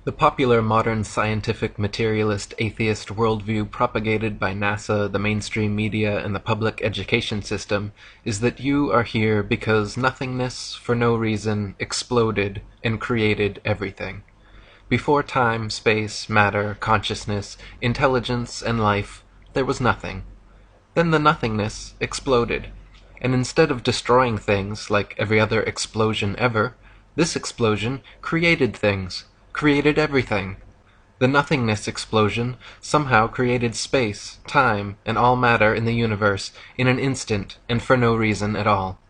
The popular modern scientific materialist atheist worldview propagated by NASA, the mainstream media, and the public education system is that you are here because nothingness, for no reason, exploded and created everything. Before time, space, matter, consciousness, intelligence, and life, there was nothing. Then the nothingness exploded, and instead of destroying things like every other explosion ever, this explosion created things, created everything. The nothingness explosion somehow created space, time, and all matter in the universe in an instant and for no reason at all.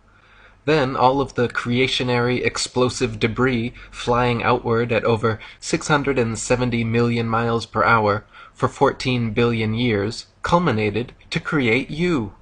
Then all of the creationary explosive debris flying outward at over 670 million miles per hour for 14 billion years culminated to create you.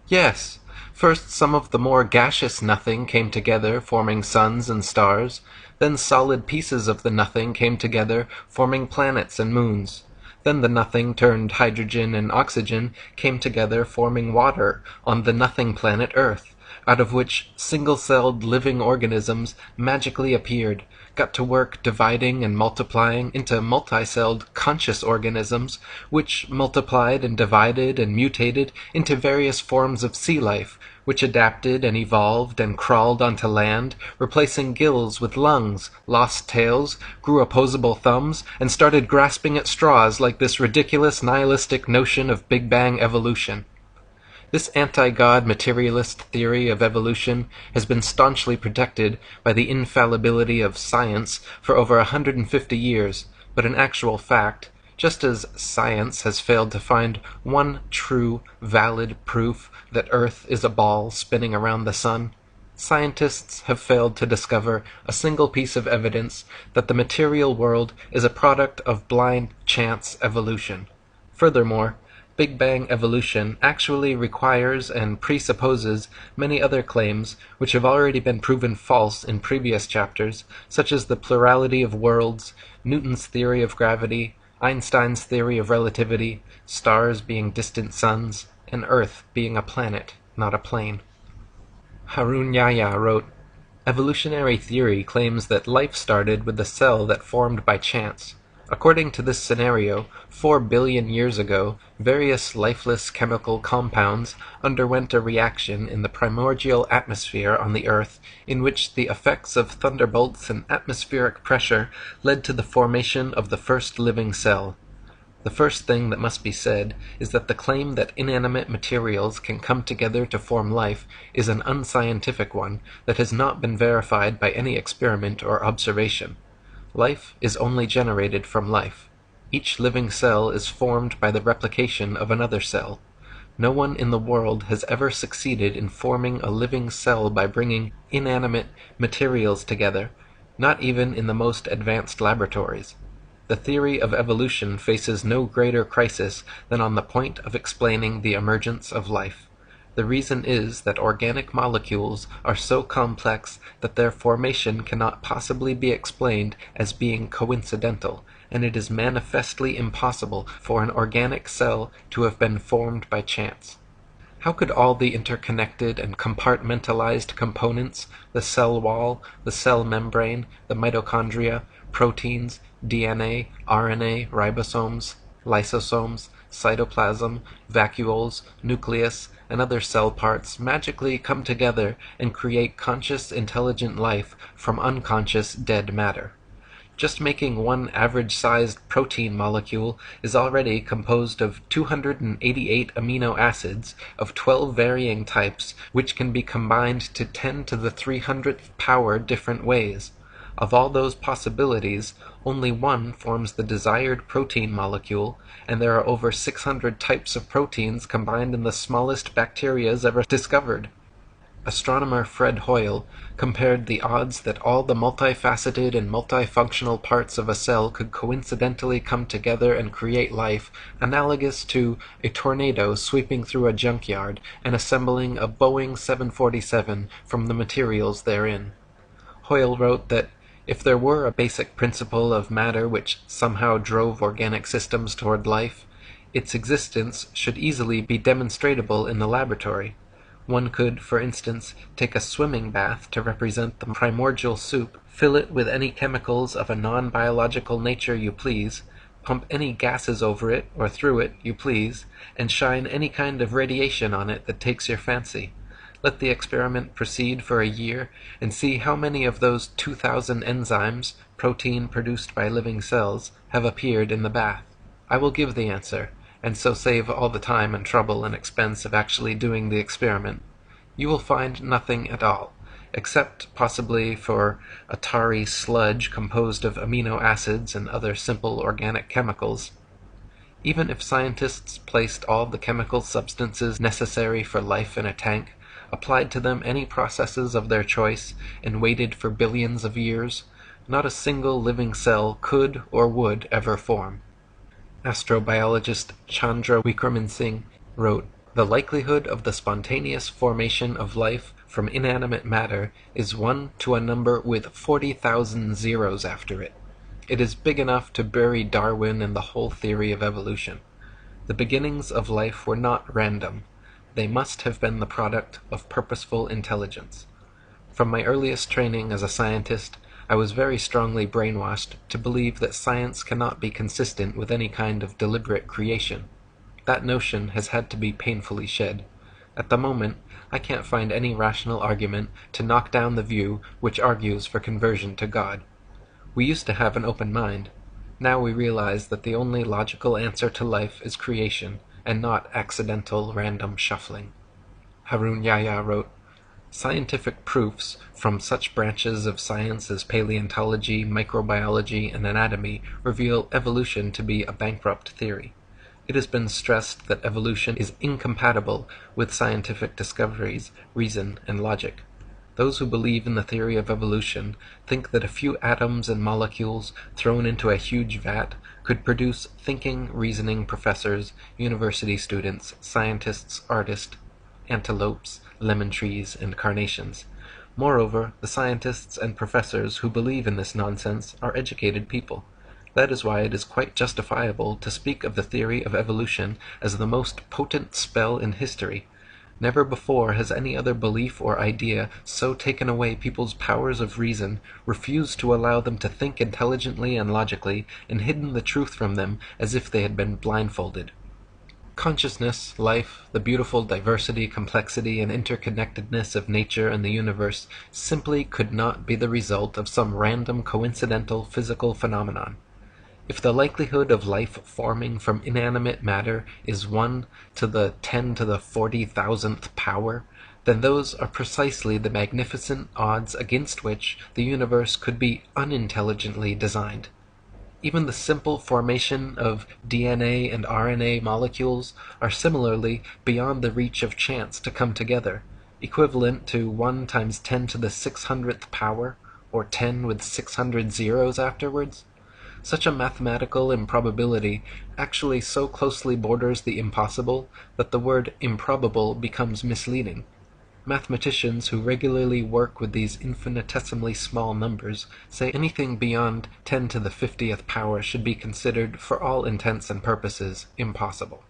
Yes, first some of the more gaseous nothing came together, forming suns and stars. Then solid pieces of the nothing came together, forming planets and moons. Then the nothing turned hydrogen and oxygen came together, forming water on the nothing planet Earth, out of which single-celled living organisms magically appeared, got to work dividing and multiplying into multi-celled conscious organisms, which multiplied and divided and mutated into various forms of sea life, which adapted and evolved and crawled onto land, replacing gills with lungs, lost tails, grew opposable thumbs, and started grasping at straws like this ridiculous nihilistic notion of Big Bang evolution. This anti-God materialist theory of evolution has been staunchly protected by the infallibility of science for over 150 years, but in actual fact, just as science has failed to find one true, valid proof that Earth is a ball spinning around the sun, scientists have failed to discover a single piece of evidence that the material world is a product of blind chance evolution. Furthermore, Big Bang evolution actually requires and presupposes many other claims which have already been proven false in previous chapters, such as the plurality of worlds, Newton's theory of gravity, Einstein's theory of relativity, stars being distant suns, and Earth being a planet, not a plane. Harun Yahya wrote, "Evolutionary theory claims that life started with a cell that formed by chance. According to this scenario, 4 billion years ago, various lifeless chemical compounds underwent a reaction in the primordial atmosphere on the Earth, in which the effects of thunderbolts and atmospheric pressure led to the formation of the first living cell. The first thing that must be said is that the claim that inanimate materials can come together to form life is an unscientific one that has not been verified by any experiment or observation. Life is only generated from life. Each living cell is formed by the replication of another cell. No one in the world has ever succeeded in forming a living cell by bringing inanimate materials together, not even in the most advanced laboratories. The theory of evolution faces no greater crisis than on the point of explaining the emergence of life. The reason is that organic molecules are so complex that their formation cannot possibly be explained as being coincidental, and it is manifestly impossible for an organic cell to have been formed by chance. How could all the interconnected and compartmentalized components, the cell wall, the cell membrane, the mitochondria, proteins, DNA, RNA, ribosomes, lysosomes, cytoplasm, vacuoles, nucleus, and other cell parts magically come together and create conscious intelligent life from unconscious dead matter? Just making one average-sized protein molecule is already composed of 288 amino acids of 12 varying types, which can be combined to 10 to the 300th power different ways. Of all those possibilities, only one forms the desired protein molecule, and there are over 600 types of proteins combined in the smallest bacterias ever discovered. Astronomer Fred Hoyle compared the odds that all the multifaceted and multifunctional parts of a cell could coincidentally come together and create life analogous to a tornado sweeping through a junkyard and assembling a Boeing 747 from the materials therein. Hoyle wrote that if there were a basic principle of matter which somehow drove organic systems toward life, its existence should easily be demonstrable in the laboratory. One could, for instance, take a swimming bath to represent the primordial soup, fill it with any chemicals of a non-biological nature you please, pump any gases over it or through it you please, and shine any kind of radiation on it that takes your fancy. Let the experiment proceed for a year, and see how many of those 2,000 enzymes, protein produced by living cells, have appeared in the bath. I will give the answer, and so save all the time and trouble and expense of actually doing the experiment. You will find nothing at all, except possibly for a tarry sludge composed of amino acids and other simple organic chemicals. Even if scientists placed all the chemical substances necessary for life in a tank, applied to them any processes of their choice, and waited for billions of years, not a single living cell could or would ever form. Astrobiologist Chandra Wickraman Singh wrote, "The likelihood of the spontaneous formation of life from inanimate matter is 1 to a number with 40,000 zeros after it. It is big enough to bury Darwin and the whole theory of evolution. The beginnings of life were not random. They must have been the product of purposeful intelligence. From my earliest training as a scientist, I was very strongly brainwashed to believe that science cannot be consistent with any kind of deliberate creation. That notion has had to be painfully shed. At the moment, I can't find any rational argument to knock down the view which argues for conversion to God. We used to have an open mind. Now we realize that the only logical answer to life is creation, and not accidental random shuffling." Harun Yahya wrote, "Scientific proofs from such branches of science as paleontology, microbiology, and anatomy reveal evolution to be a bankrupt theory. It has been stressed that evolution is incompatible with scientific discoveries, reason, and logic. Those who believe in the theory of evolution think that a few atoms and molecules thrown into a huge vat could produce thinking, reasoning professors, university students, scientists, artists, antelopes, lemon trees, and carnations. Moreover, the scientists and professors who believe in this nonsense are educated people. That is why it is quite justifiable to speak of the theory of evolution as the most potent spell in history. Never before has any other belief or idea so taken away people's powers of reason, refused to allow them to think intelligently and logically, and hidden the truth from them as if they had been blindfolded. Consciousness, life, the beautiful diversity, complexity, and interconnectedness of nature and the universe simply could not be the result of some random coincidental physical phenomenon. If the likelihood of life forming from inanimate matter is 1 to the 10 to the 40,000th power, then those are precisely the magnificent odds against which the universe could be unintelligently designed. Even the simple formation of DNA and RNA molecules are similarly beyond the reach of chance to come together, equivalent to 1 times 10 to the 600th power, or 10 with 600 zeros afterwards. Such a mathematical improbability actually so closely borders the impossible that the word improbable becomes misleading. Mathematicians who regularly work with these infinitesimally small numbers say anything beyond 10 to the 50th power should be considered, for all intents and purposes, impossible.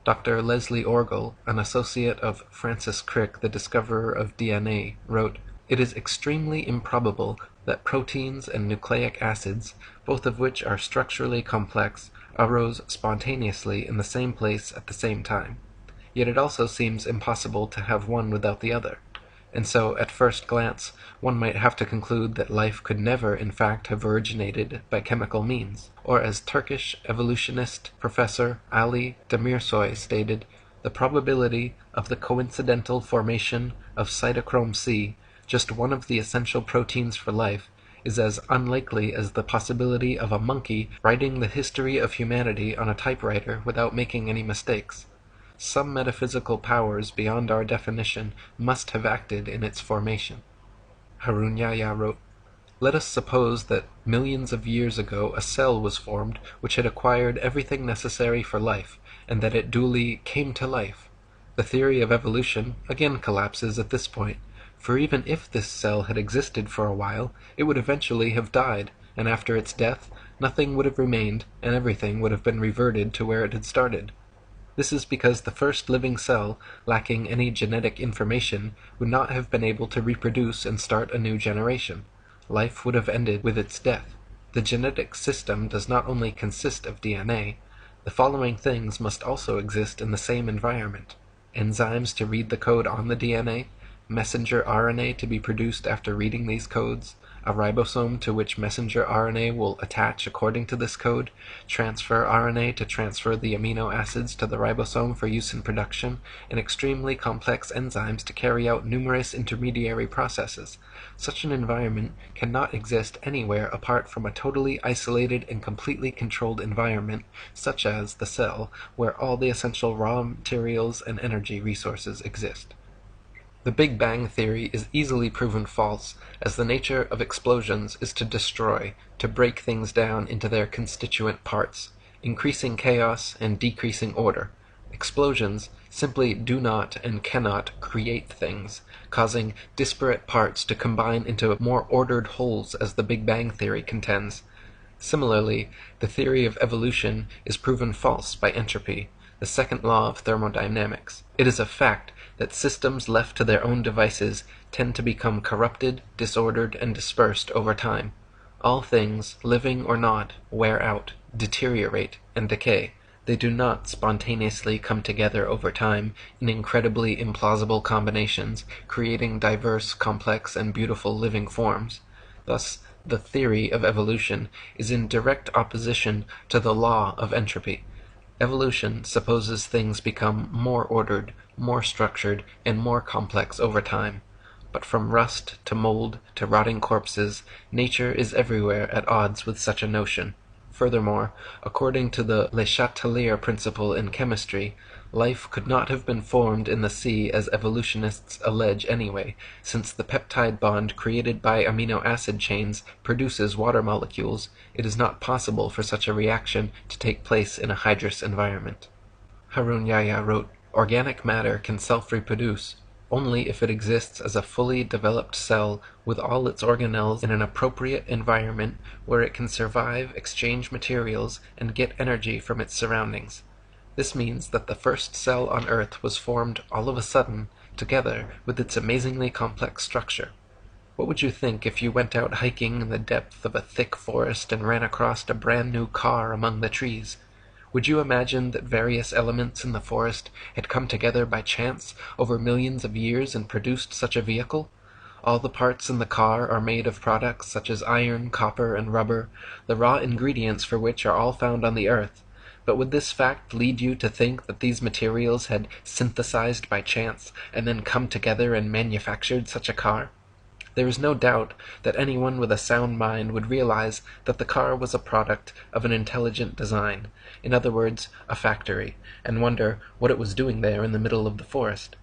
Dr. Leslie Orgel, an associate of Francis Crick, the discoverer of DNA, wrote, "It is extremely improbable that proteins and nucleic acids, both of which are structurally complex, arose spontaneously in the same place at the same time. Yet it also seems impossible to have one without the other. And so, at first glance, one might have to conclude that life could never in fact have originated by chemical means. Or as Turkish evolutionist Professor Ali Demirsoy stated, the probability of the coincidental formation of cytochrome C, just one of the essential proteins for life, is as unlikely as the possibility of a monkey writing the history of humanity on a typewriter without making any mistakes. Some metaphysical powers beyond our definition must have acted in its formation." Harun Yahya wrote, "Let us suppose that millions of years ago a cell was formed which had acquired everything necessary for life, and that it duly came to life. The theory of evolution again collapses at this point, for even if this cell had existed for a while, it would eventually have died, and after its death, nothing would have remained, and everything would have been reverted to where it had started. This is because the first living cell, lacking any genetic information, would not have been able to reproduce and start a new generation. Life would have ended with its death. The genetic system does not only consist of DNA. The following things must also exist in the same environment: enzymes to read the code on the DNA, messenger RNA to be produced after reading these codes, a ribosome to which messenger RNA will attach according to this code, transfer RNA to transfer the amino acids to the ribosome for use in production, and extremely complex enzymes to carry out numerous intermediary processes. Such an environment cannot exist anywhere apart from a totally isolated and completely controlled environment, such as the cell, where all the essential raw materials and energy resources exist. The Big Bang theory is easily proven false, as the nature of explosions is to destroy, to break things down into their constituent parts, increasing chaos and decreasing order. Explosions simply do not and cannot create things, causing disparate parts to combine into more ordered wholes, as the Big Bang theory contends. Similarly, the theory of evolution is proven false by entropy, the second law of thermodynamics. It is a fact that systems left to their own devices tend to become corrupted, disordered, and dispersed over time. All things, living or not, wear out, deteriorate, and decay. They do not spontaneously come together over time in incredibly implausible combinations, creating diverse, complex, and beautiful living forms. Thus, the theory of evolution is in direct opposition to the law of entropy. Evolution supposes things become more ordered, more structured, and more complex over time. But from rust to mold to rotting corpses, nature is everywhere at odds with such a notion. Furthermore, according to the Le Chatelier principle in chemistry, life could not have been formed in the sea as evolutionists allege anyway, since the peptide bond created by amino acid chains produces water molecules. It is not possible for such a reaction to take place in a hydrous environment. Harun Yahya wrote, "Organic matter can self-reproduce only if it exists as a fully developed cell with all its organelles in an appropriate environment where it can survive, exchange materials, and get energy from its surroundings. This means that the first cell on Earth was formed all of a sudden, together with its amazingly complex structure. What would you think if you went out hiking in the depth of a thick forest and ran across a brand new car among the trees? Would you imagine that various elements in the forest had come together by chance over millions of years and produced such a vehicle? All the parts in the car are made of products such as iron, copper, and rubber, the raw ingredients for which are all found on the earth. But would this fact lead you to think that these materials had synthesized by chance and then come together and manufactured such a car? There is no doubt that anyone with a sound mind would realize that the car was a product of an intelligent design, in other words, a factory, and wonder what it was doing there in the middle of the forest.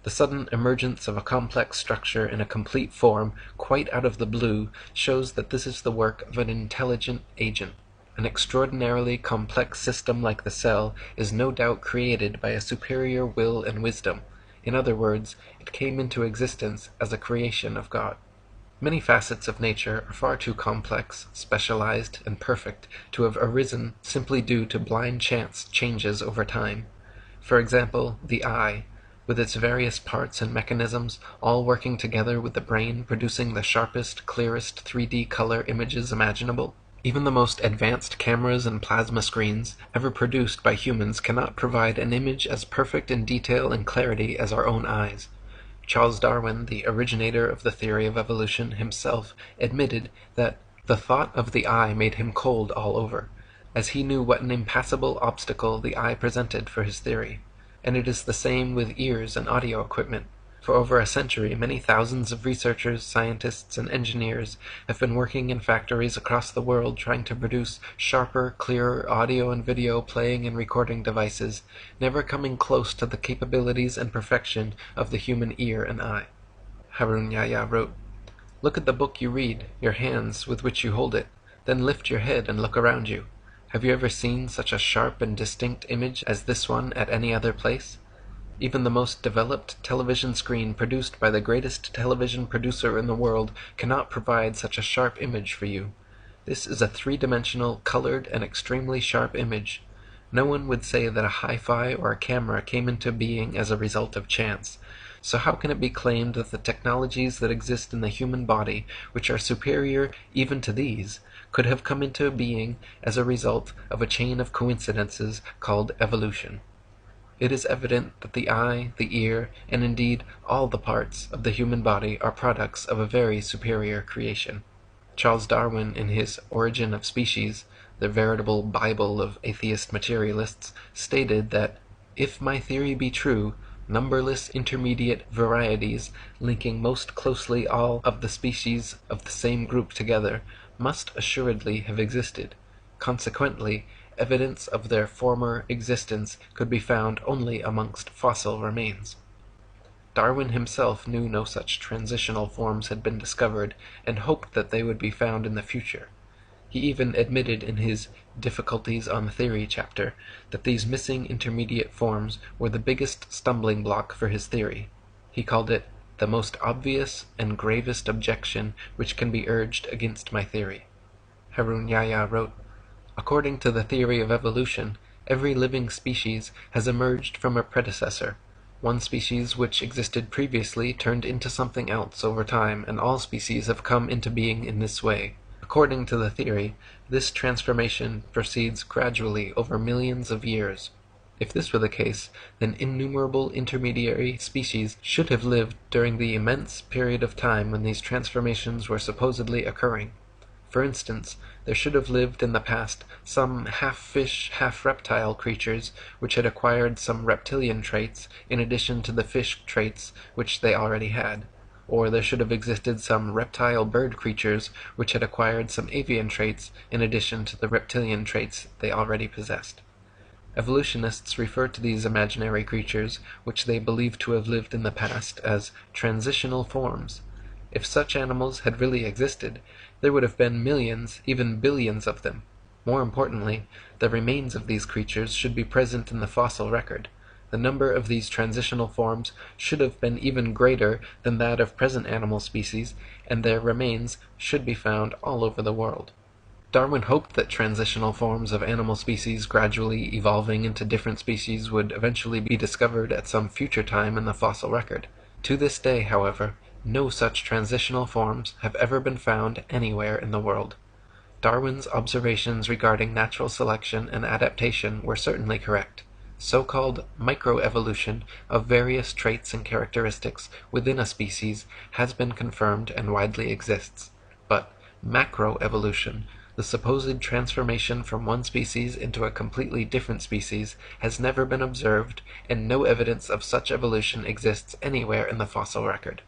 The sudden emergence of a complex structure in a complete form, quite out of the blue, shows that this is the work of an intelligent agent. An extraordinarily complex system like the cell is no doubt created by a superior will and wisdom. In other words, it came into existence as a creation of God. Many facets of nature are far too complex, specialized, and perfect to have arisen simply due to blind chance changes over time. For example, the eye, with its various parts and mechanisms, all working together with the brain producing the sharpest, clearest 3D color images imaginable. Even the most advanced cameras and plasma screens ever produced by humans cannot provide an image as perfect in detail and clarity as our own eyes. Charles Darwin, the originator of the theory of evolution, himself admitted that the thought of the eye made him cold all over, as he knew what an impassable obstacle the eye presented for his theory. And it is the same with ears and audio equipment. For over a century, many thousands of researchers, scientists, and engineers have been working in factories across the world trying to produce sharper, clearer audio and video playing and recording devices, never coming close to the capabilities and perfection of the human ear and eye. Harun Yahya wrote, "Look at the book you read, your hands with which you hold it, then lift your head and look around you. Have you ever seen such a sharp and distinct image as this one at any other place? Even the most developed television screen produced by the greatest television producer in the world cannot provide such a sharp image for you. This is a three-dimensional, colored, and extremely sharp image. No one would say that a hi-fi or a camera came into being as a result of chance. So how can it be claimed that the technologies that exist in the human body, which are superior even to these, could have come into being as a result of a chain of coincidences called evolution? It is evident that the eye, the ear, and indeed all the parts of the human body are products of a very superior creation. Charles Darwin, in his Origin of Species, the veritable Bible of atheist materialists, stated that, "If my theory be true, numberless intermediate varieties, linking most closely all of the species of the same group together, must assuredly have existed. Consequently, evidence of their former existence could be found only amongst fossil remains." Darwin himself knew no such transitional forms had been discovered, and hoped that they would be found in the future. He even admitted in his "Difficulties on Theory" chapter that these missing intermediate forms were the biggest stumbling block for his theory. He called it "the most obvious and gravest objection which can be urged against my theory." Harun Yahya wrote, "According to the theory of evolution, every living species has emerged from a predecessor. One species which existed previously turned into something else over time, and all species have come into being in this way. According to the theory, this transformation proceeds gradually over millions of years. If this were the case, then innumerable intermediary species should have lived during the immense period of time when these transformations were supposedly occurring. For instance, there should have lived in the past some half-fish, half-reptile creatures which had acquired some reptilian traits in addition to the fish traits which they already had. Or there should have existed some reptile bird creatures which had acquired some avian traits in addition to the reptilian traits they already possessed. Evolutionists refer to these imaginary creatures, which they believe to have lived in the past, as transitional forms. If such animals had really existed, there would have been millions, even billions of them. More importantly, the remains of these creatures should be present in the fossil record. The number of these transitional forms should have been even greater than that of present animal species, and their remains should be found all over the world." Darwin hoped that transitional forms of animal species gradually evolving into different species would eventually be discovered at some future time in the fossil record. To this day, however, no such transitional forms have ever been found anywhere in the world. Darwin's observations regarding natural selection and adaptation were certainly correct. So-called microevolution of various traits and characteristics within a species has been confirmed and widely exists. But macroevolution, the supposed transformation from one species into a completely different species, has never been observed, and no evidence of such evolution exists anywhere in the fossil record.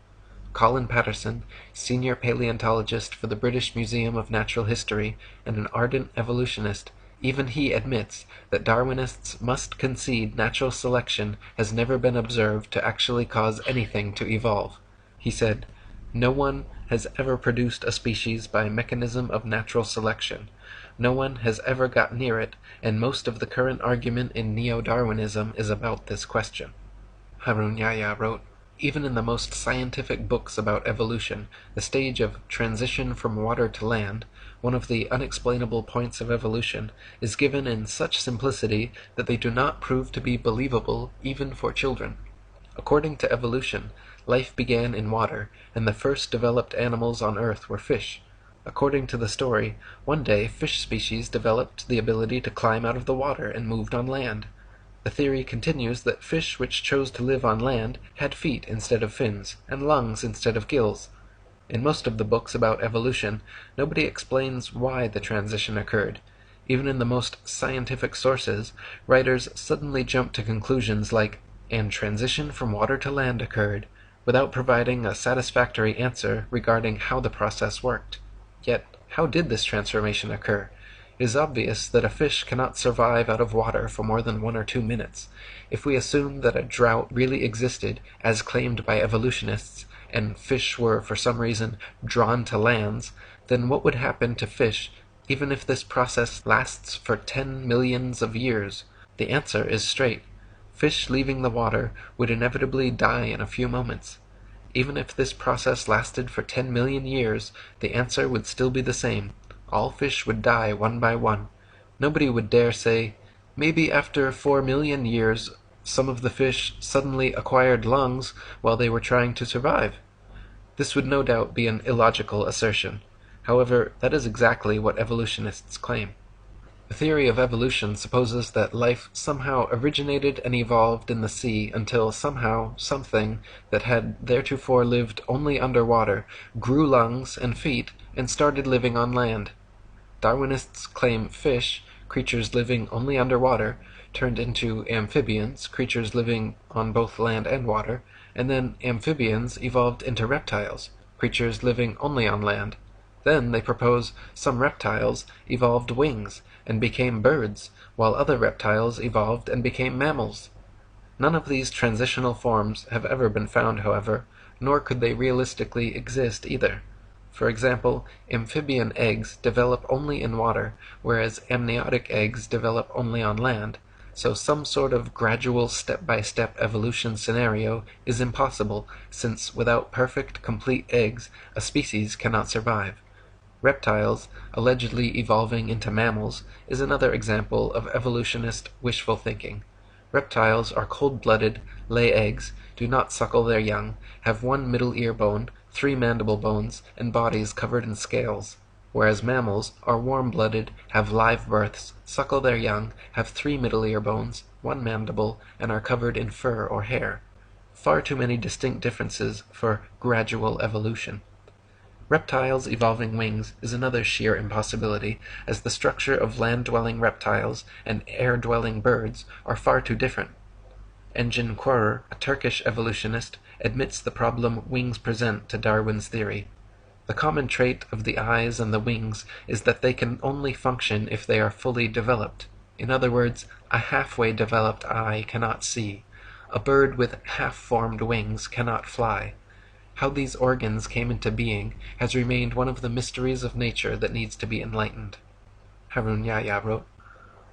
Colin Patterson, senior paleontologist for the British Museum of Natural History and an ardent evolutionist, even he admits that Darwinists must concede natural selection has never been observed to actually cause anything to evolve. He said, "No one has ever produced a species by a mechanism of natural selection. No one has ever got near it, and most of the current argument in neo-Darwinism is about this question." Harun Yahya wrote, "Even in the most scientific books about evolution, the stage of transition from water to land, one of the unexplainable points of evolution, is given in such simplicity that they do not prove to be believable even for children. According to evolution, life began in water, and the first developed animals on Earth were fish. According to the story, one day fish species developed the ability to climb out of the water and moved on land. The theory continues that fish which chose to live on land had feet instead of fins, and lungs instead of gills. In most of the books about evolution, nobody explains why the transition occurred. Even in the most scientific sources, writers suddenly jump to conclusions like, 'and transition from water to land occurred,' without providing a satisfactory answer regarding how the process worked. Yet, how did this transformation occur? It is obvious that a fish cannot survive out of water for more than 1 or 2 minutes. If we assume that a drought really existed, as claimed by evolutionists, and fish were for some reason drawn to lands, then what would happen to fish even if this process lasts for 10 millions of years? The answer is straight. Fish leaving the water would inevitably die in a few moments. Even if this process lasted for 10 million years, the answer would still be the same. All fish would die one by one. Nobody would dare say, Maybe after 4 million years, some of the fish suddenly acquired lungs while they were trying to survive. This would no doubt be an illogical assertion. However, that is exactly what evolutionists claim. The theory of evolution supposes that life somehow originated and evolved in the sea until somehow something that had theretofore lived only underwater grew lungs and feet and started living on land. Darwinists claim fish, creatures living only underwater, turned into amphibians, creatures living on both land and water, and then amphibians evolved into reptiles, creatures living only on land. Then they propose some reptiles evolved wings and became birds, while other reptiles evolved and became mammals. None of these transitional forms have ever been found, however, nor could they realistically exist either. For example, amphibian eggs develop only in water, whereas amniotic eggs develop only on land, so some sort of gradual step-by-step evolution scenario is impossible, since without perfect, complete eggs, a species cannot survive. Reptiles, allegedly evolving into mammals, is another example of evolutionist wishful thinking. Reptiles are cold-blooded, lay eggs, do not suckle their young, have one middle ear bone, 3 mandible bones, and bodies covered in scales, whereas mammals are warm-blooded, have live births, suckle their young, have 3 middle ear bones, 1 mandible, and are covered in fur or hair. Far too many distinct differences for gradual evolution. Reptiles evolving wings is another sheer impossibility, as the structure of land-dwelling reptiles and air-dwelling birds are far too different. Engin Qurer, a Turkish evolutionist, admits the problem wings present to Darwin's theory. The common trait of the eyes and the wings is that they can only function if they are fully developed. In other words, a halfway developed eye cannot see. A bird with half-formed wings cannot fly. How these organs came into being has remained one of the mysteries of nature that needs to be enlightened. Harun Yahya wrote,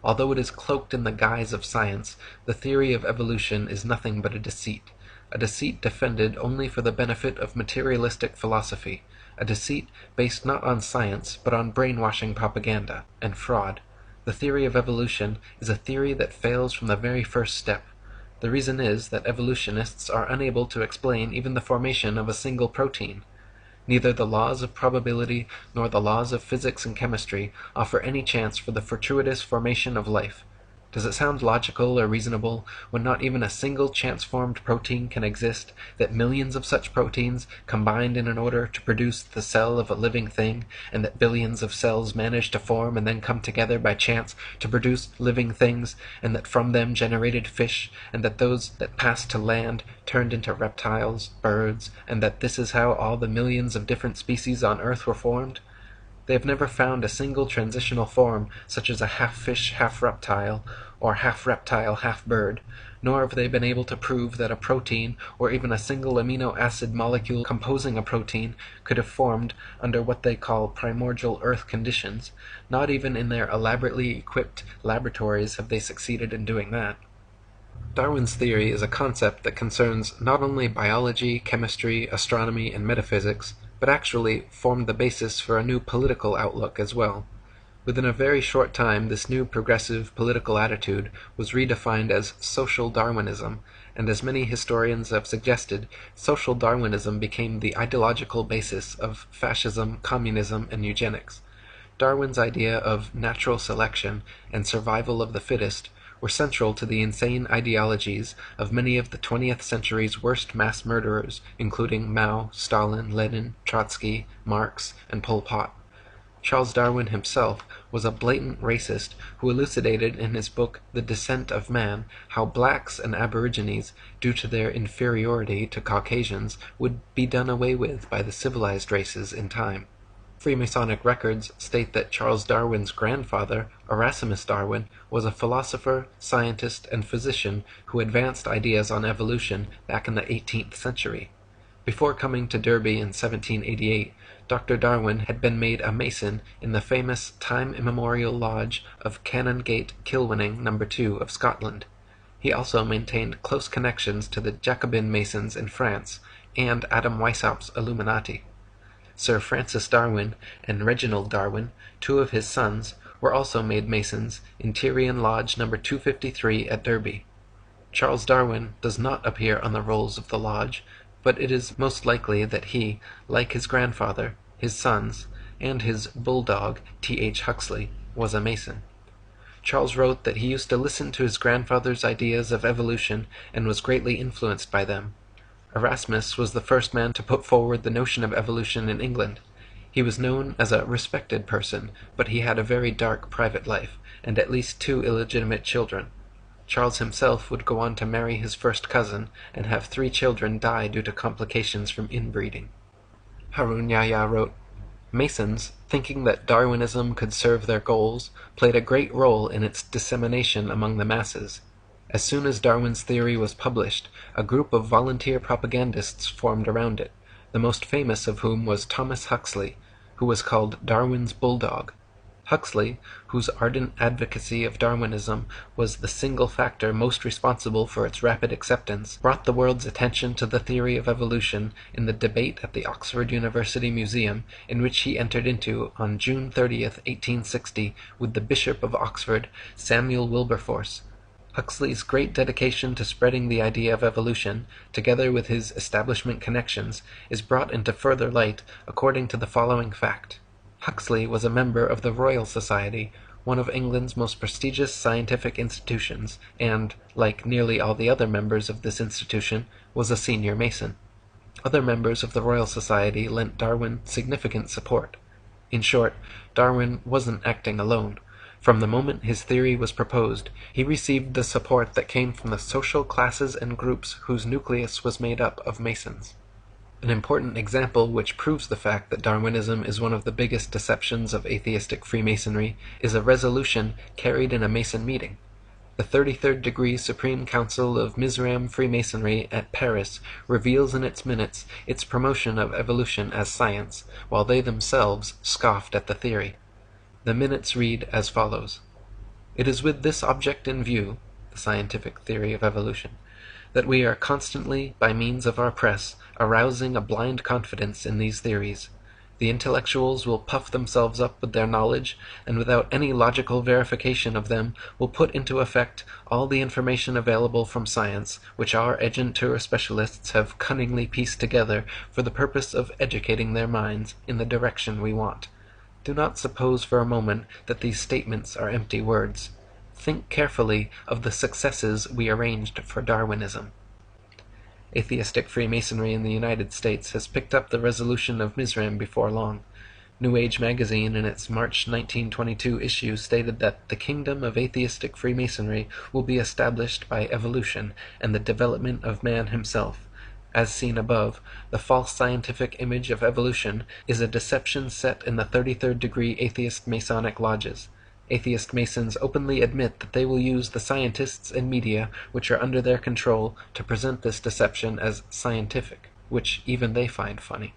"Although it is cloaked in the guise of science, the theory of evolution is nothing but a deceit defended only for the benefit of materialistic philosophy, a deceit based not on science but on brainwashing propaganda and fraud. The theory of evolution is a theory that fails from the very first step. The reason is that evolutionists are unable to explain even the formation of a single protein. Neither the laws of probability nor the laws of physics and chemistry offer any chance for the fortuitous formation of life. Does it sound logical or reasonable, when not even a single chance-formed protein can exist, that millions of such proteins combined in order to produce the cell of a living thing, and that billions of cells manage to form and then come together by chance to produce living things, and that from them generated fish, and that those that passed to land turned into reptiles, birds, and that this is how all the millions of different species on Earth were formed? They have never found a single transitional form, such as a half-fish, half-reptile, or half-reptile, half-bird, nor have they been able to prove that a protein, or even a single amino acid molecule composing a protein, could have formed under what they call primordial Earth conditions. Not even in their elaborately equipped laboratories have they succeeded in doing that. Darwin's theory is a concept that concerns not only biology, chemistry, astronomy, and metaphysics, but actually formed the basis for a new political outlook as well. Within a very short time, this new progressive political attitude was redefined as social Darwinism, and as many historians have suggested, social Darwinism became the ideological basis of fascism, communism, and eugenics. Darwin's idea of natural selection and survival of the fittest were central to the insane ideologies of many of the 20th century's worst mass murderers, including Mao, Stalin, Lenin, Trotsky, Marx, and Pol Pot. Charles Darwin himself was a blatant racist who elucidated in his book The Descent of Man how blacks and aborigines, due to their inferiority to Caucasians, would be done away with by the civilized races in time. Freemasonic records state that Charles Darwin's grandfather, Erasmus Darwin, was a philosopher, scientist, and physician who advanced ideas on evolution back in the 18th century. Before coming to Derby in 1788, Dr. Darwin had been made a mason in the famous time-immemorial lodge of Canongate Kilwinning No. 2 of Scotland. He also maintained close connections to the Jacobin Masons in France and Adam Weishaupt's Illuminati. Sir Francis Darwin and Reginald Darwin, two of his sons, were also made Masons in Tyrian Lodge No. 253 at Derby. Charles Darwin does not appear on the rolls of the lodge, but it is most likely that he, like his grandfather, his sons, and his bulldog, T.H. Huxley, was a Mason. Charles wrote that he used to listen to his grandfather's ideas of evolution and was greatly influenced by them. Erasmus was the first man to put forward the notion of evolution in England. He was known as a respected person, but he had a very dark private life, and at least 2 illegitimate children. Charles himself would go on to marry his first cousin and have 3 children die due to complications from inbreeding. Harun Yahya wrote, "Masons, thinking that Darwinism could serve their goals, played a great role in its dissemination among the masses. As soon as Darwin's theory was published, a group of volunteer propagandists formed around it, the most famous of whom was Thomas Huxley, who was called Darwin's bulldog. Huxley, whose ardent advocacy of Darwinism was the single factor most responsible for its rapid acceptance, brought the world's attention to the theory of evolution in the debate at the Oxford University Museum, in which he entered into on June 30th, 1860, with the Bishop of Oxford, Samuel Wilberforce. Huxley's great dedication to spreading the idea of evolution, together with his establishment connections, is brought into further light according to the following fact. Huxley was a member of the Royal Society, one of England's most prestigious scientific institutions, and, like nearly all the other members of this institution, was a senior Mason. Other members of the Royal Society lent Darwin significant support. In short, Darwin wasn't acting alone. From the moment his theory was proposed, he received the support that came from the social classes and groups whose nucleus was made up of Masons. An important example which proves the fact that Darwinism is one of the biggest deceptions of atheistic Freemasonry is a resolution carried in a Mason meeting. The 33rd Degree Supreme Council of Mizraim Freemasonry at Paris reveals in its minutes its promotion of evolution as science, while they themselves scoffed at the theory. The minutes read as follows: "It is with this object in view," the scientific theory of evolution, "that we are constantly, by means of our press, arousing a blind confidence in these theories. The intellectuals will puff themselves up with their knowledge, and without any logical verification of them will put into effect all the information available from science, which our agentur specialists have cunningly pieced together for the purpose of educating their minds in the direction we want. Do not suppose for a moment that these statements are empty words. Think carefully of the successes we arranged for Darwinism." Atheistic Freemasonry in the United States has picked up the resolution of Mizraim before long. New Age magazine in its March 1922 issue stated that the kingdom of atheistic Freemasonry will be established by evolution and the development of man himself. As seen above, the false scientific image of evolution is a deception set in the 33rd degree atheist Masonic lodges. Atheist Masons openly admit that they will use the scientists and media which are under their control to present this deception as scientific, which even they find funny.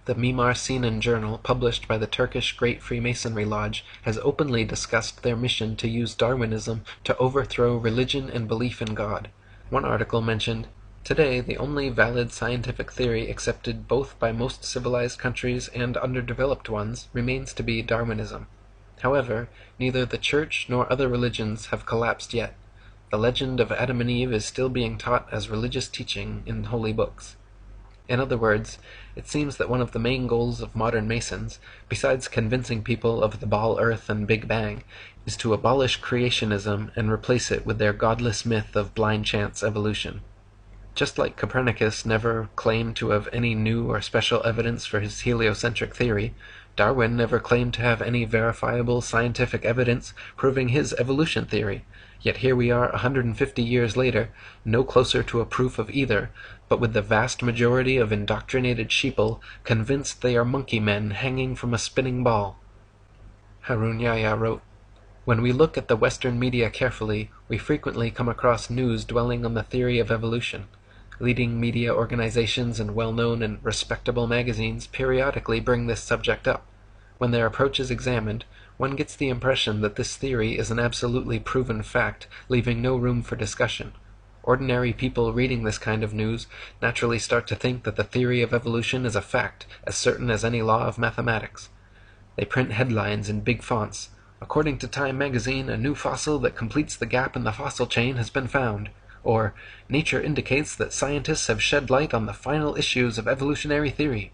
The Mimar Sinan Journal, published by the Turkish Great Freemasonry Lodge, has openly discussed their mission to use Darwinism to overthrow religion and belief in God. One article mentioned, "Today, the only valid scientific theory accepted both by most civilized countries and underdeveloped ones remains to be Darwinism. However, neither the Church nor other religions have collapsed yet. The legend of Adam and Eve is still being taught as religious teaching in holy books." In other words, it seems that one of the main goals of modern Masons, besides convincing people of the Ball Earth and Big Bang, is to abolish creationism and replace it with their godless myth of blind chance evolution. Just like Copernicus never claimed to have any new or special evidence for his heliocentric theory, Darwin never claimed to have any verifiable scientific evidence proving his evolution theory, yet here we are 150 years later, no closer to a proof of either, but with the vast majority of indoctrinated sheeple convinced they are monkey men hanging from a spinning ball. Harun Yahya wrote, "When we look at the Western media carefully, we frequently come across news dwelling on the theory of evolution. Leading media organizations and well-known and respectable magazines periodically bring this subject up. When their approach is examined, one gets the impression that this theory is an absolutely proven fact, leaving no room for discussion. Ordinary people reading this kind of news naturally start to think that the theory of evolution is a fact, as certain as any law of mathematics. They print headlines in big fonts, According to Time magazine, a new fossil that completes the gap in the fossil chain has been found. Or, nature indicates that scientists have shed light on the final issues of evolutionary theory.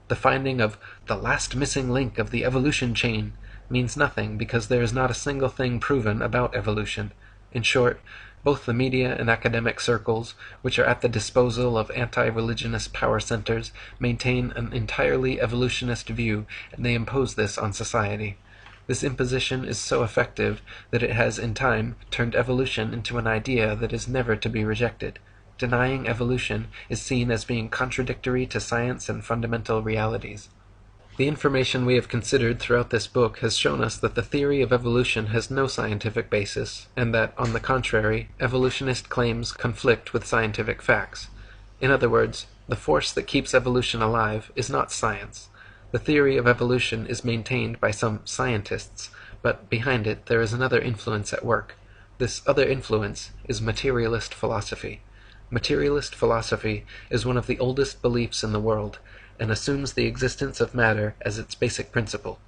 The finding of the last missing link of the evolution chain means nothing because there is not a single thing proven about evolution. In short, both the media and academic circles, which are at the disposal of anti-religionist power centers, maintain an entirely evolutionist view, and they impose this on society. This imposition is so effective that it has in time turned evolution into an idea that is never to be rejected. Denying evolution is seen as being contradictory to science and fundamental realities. The information we have considered throughout this book has shown us that the theory of evolution has no scientific basis, and that, on the contrary, evolutionist claims conflict with scientific facts. In other words, the force that keeps evolution alive is not science. The theory of evolution is maintained by some scientists, but behind it there is another influence at work. This other influence is materialist philosophy. Materialist philosophy is one of the oldest beliefs in the world, and assumes the existence of matter as its basic principle.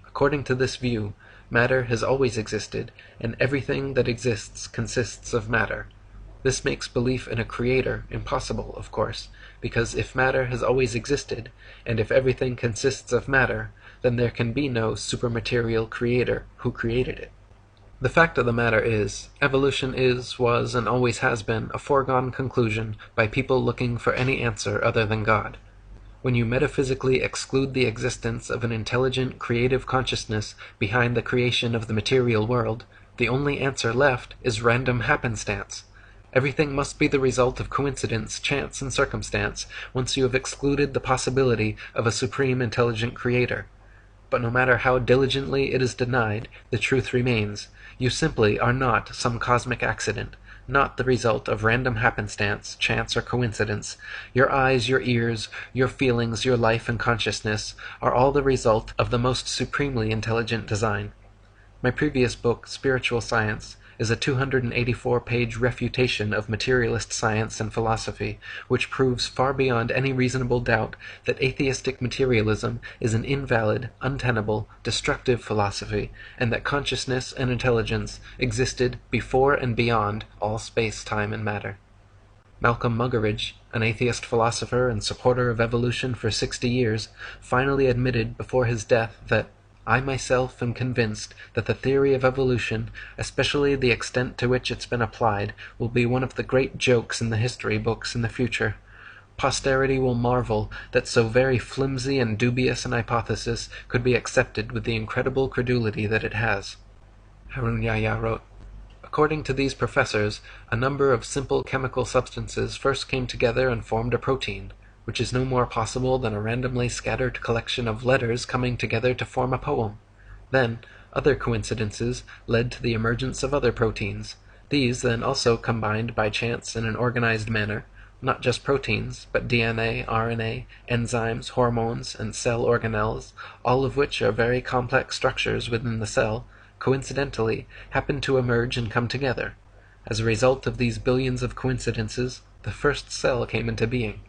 According to this view, matter has always existed, and everything that exists consists of matter. This makes belief in a creator impossible, of course, because if matter has always existed, and if everything consists of matter, then there can be no supermaterial creator who created it. The fact of the matter is, evolution is, was, and always has been a foregone conclusion by people looking for any answer other than God. When you metaphysically exclude the existence of an intelligent, creative consciousness behind the creation of the material world, the only answer left is random happenstance. Everything must be the result of coincidence, chance, and circumstance, once you have excluded the possibility of a supreme intelligent creator. But no matter how diligently it is denied, the truth remains. You simply are not some cosmic accident, not the result of random happenstance, chance, or coincidence. Your eyes, your ears, your feelings, your life and consciousness are all the result of the most supremely intelligent design. My previous book, Spiritual Science, is a 284-page refutation of materialist science and philosophy, which proves far beyond any reasonable doubt that atheistic materialism is an invalid, untenable, destructive philosophy, and that consciousness and intelligence existed before and beyond all space, time, and matter. Malcolm Muggeridge, an atheist philosopher and supporter of evolution for 60 years, finally admitted before his death that I myself am convinced that the theory of evolution, especially the extent to which it's been applied, will be one of the great jokes in the history books in the future. Posterity will marvel that so very flimsy and dubious an hypothesis could be accepted with the incredible credulity that it has. Harun Yahya wrote, according to these professors, a number of simple chemical substances first came together and formed a protein, which is no more possible than a randomly scattered collection of letters coming together to form a poem. Then, other coincidences led to the emergence of other proteins. These then also combined by chance in an organized manner, not just proteins, but DNA, RNA, enzymes, hormones, and cell organelles, all of which are very complex structures within the cell, coincidentally happen to emerge and come together. As a result of these billions of coincidences, the first cell came into being.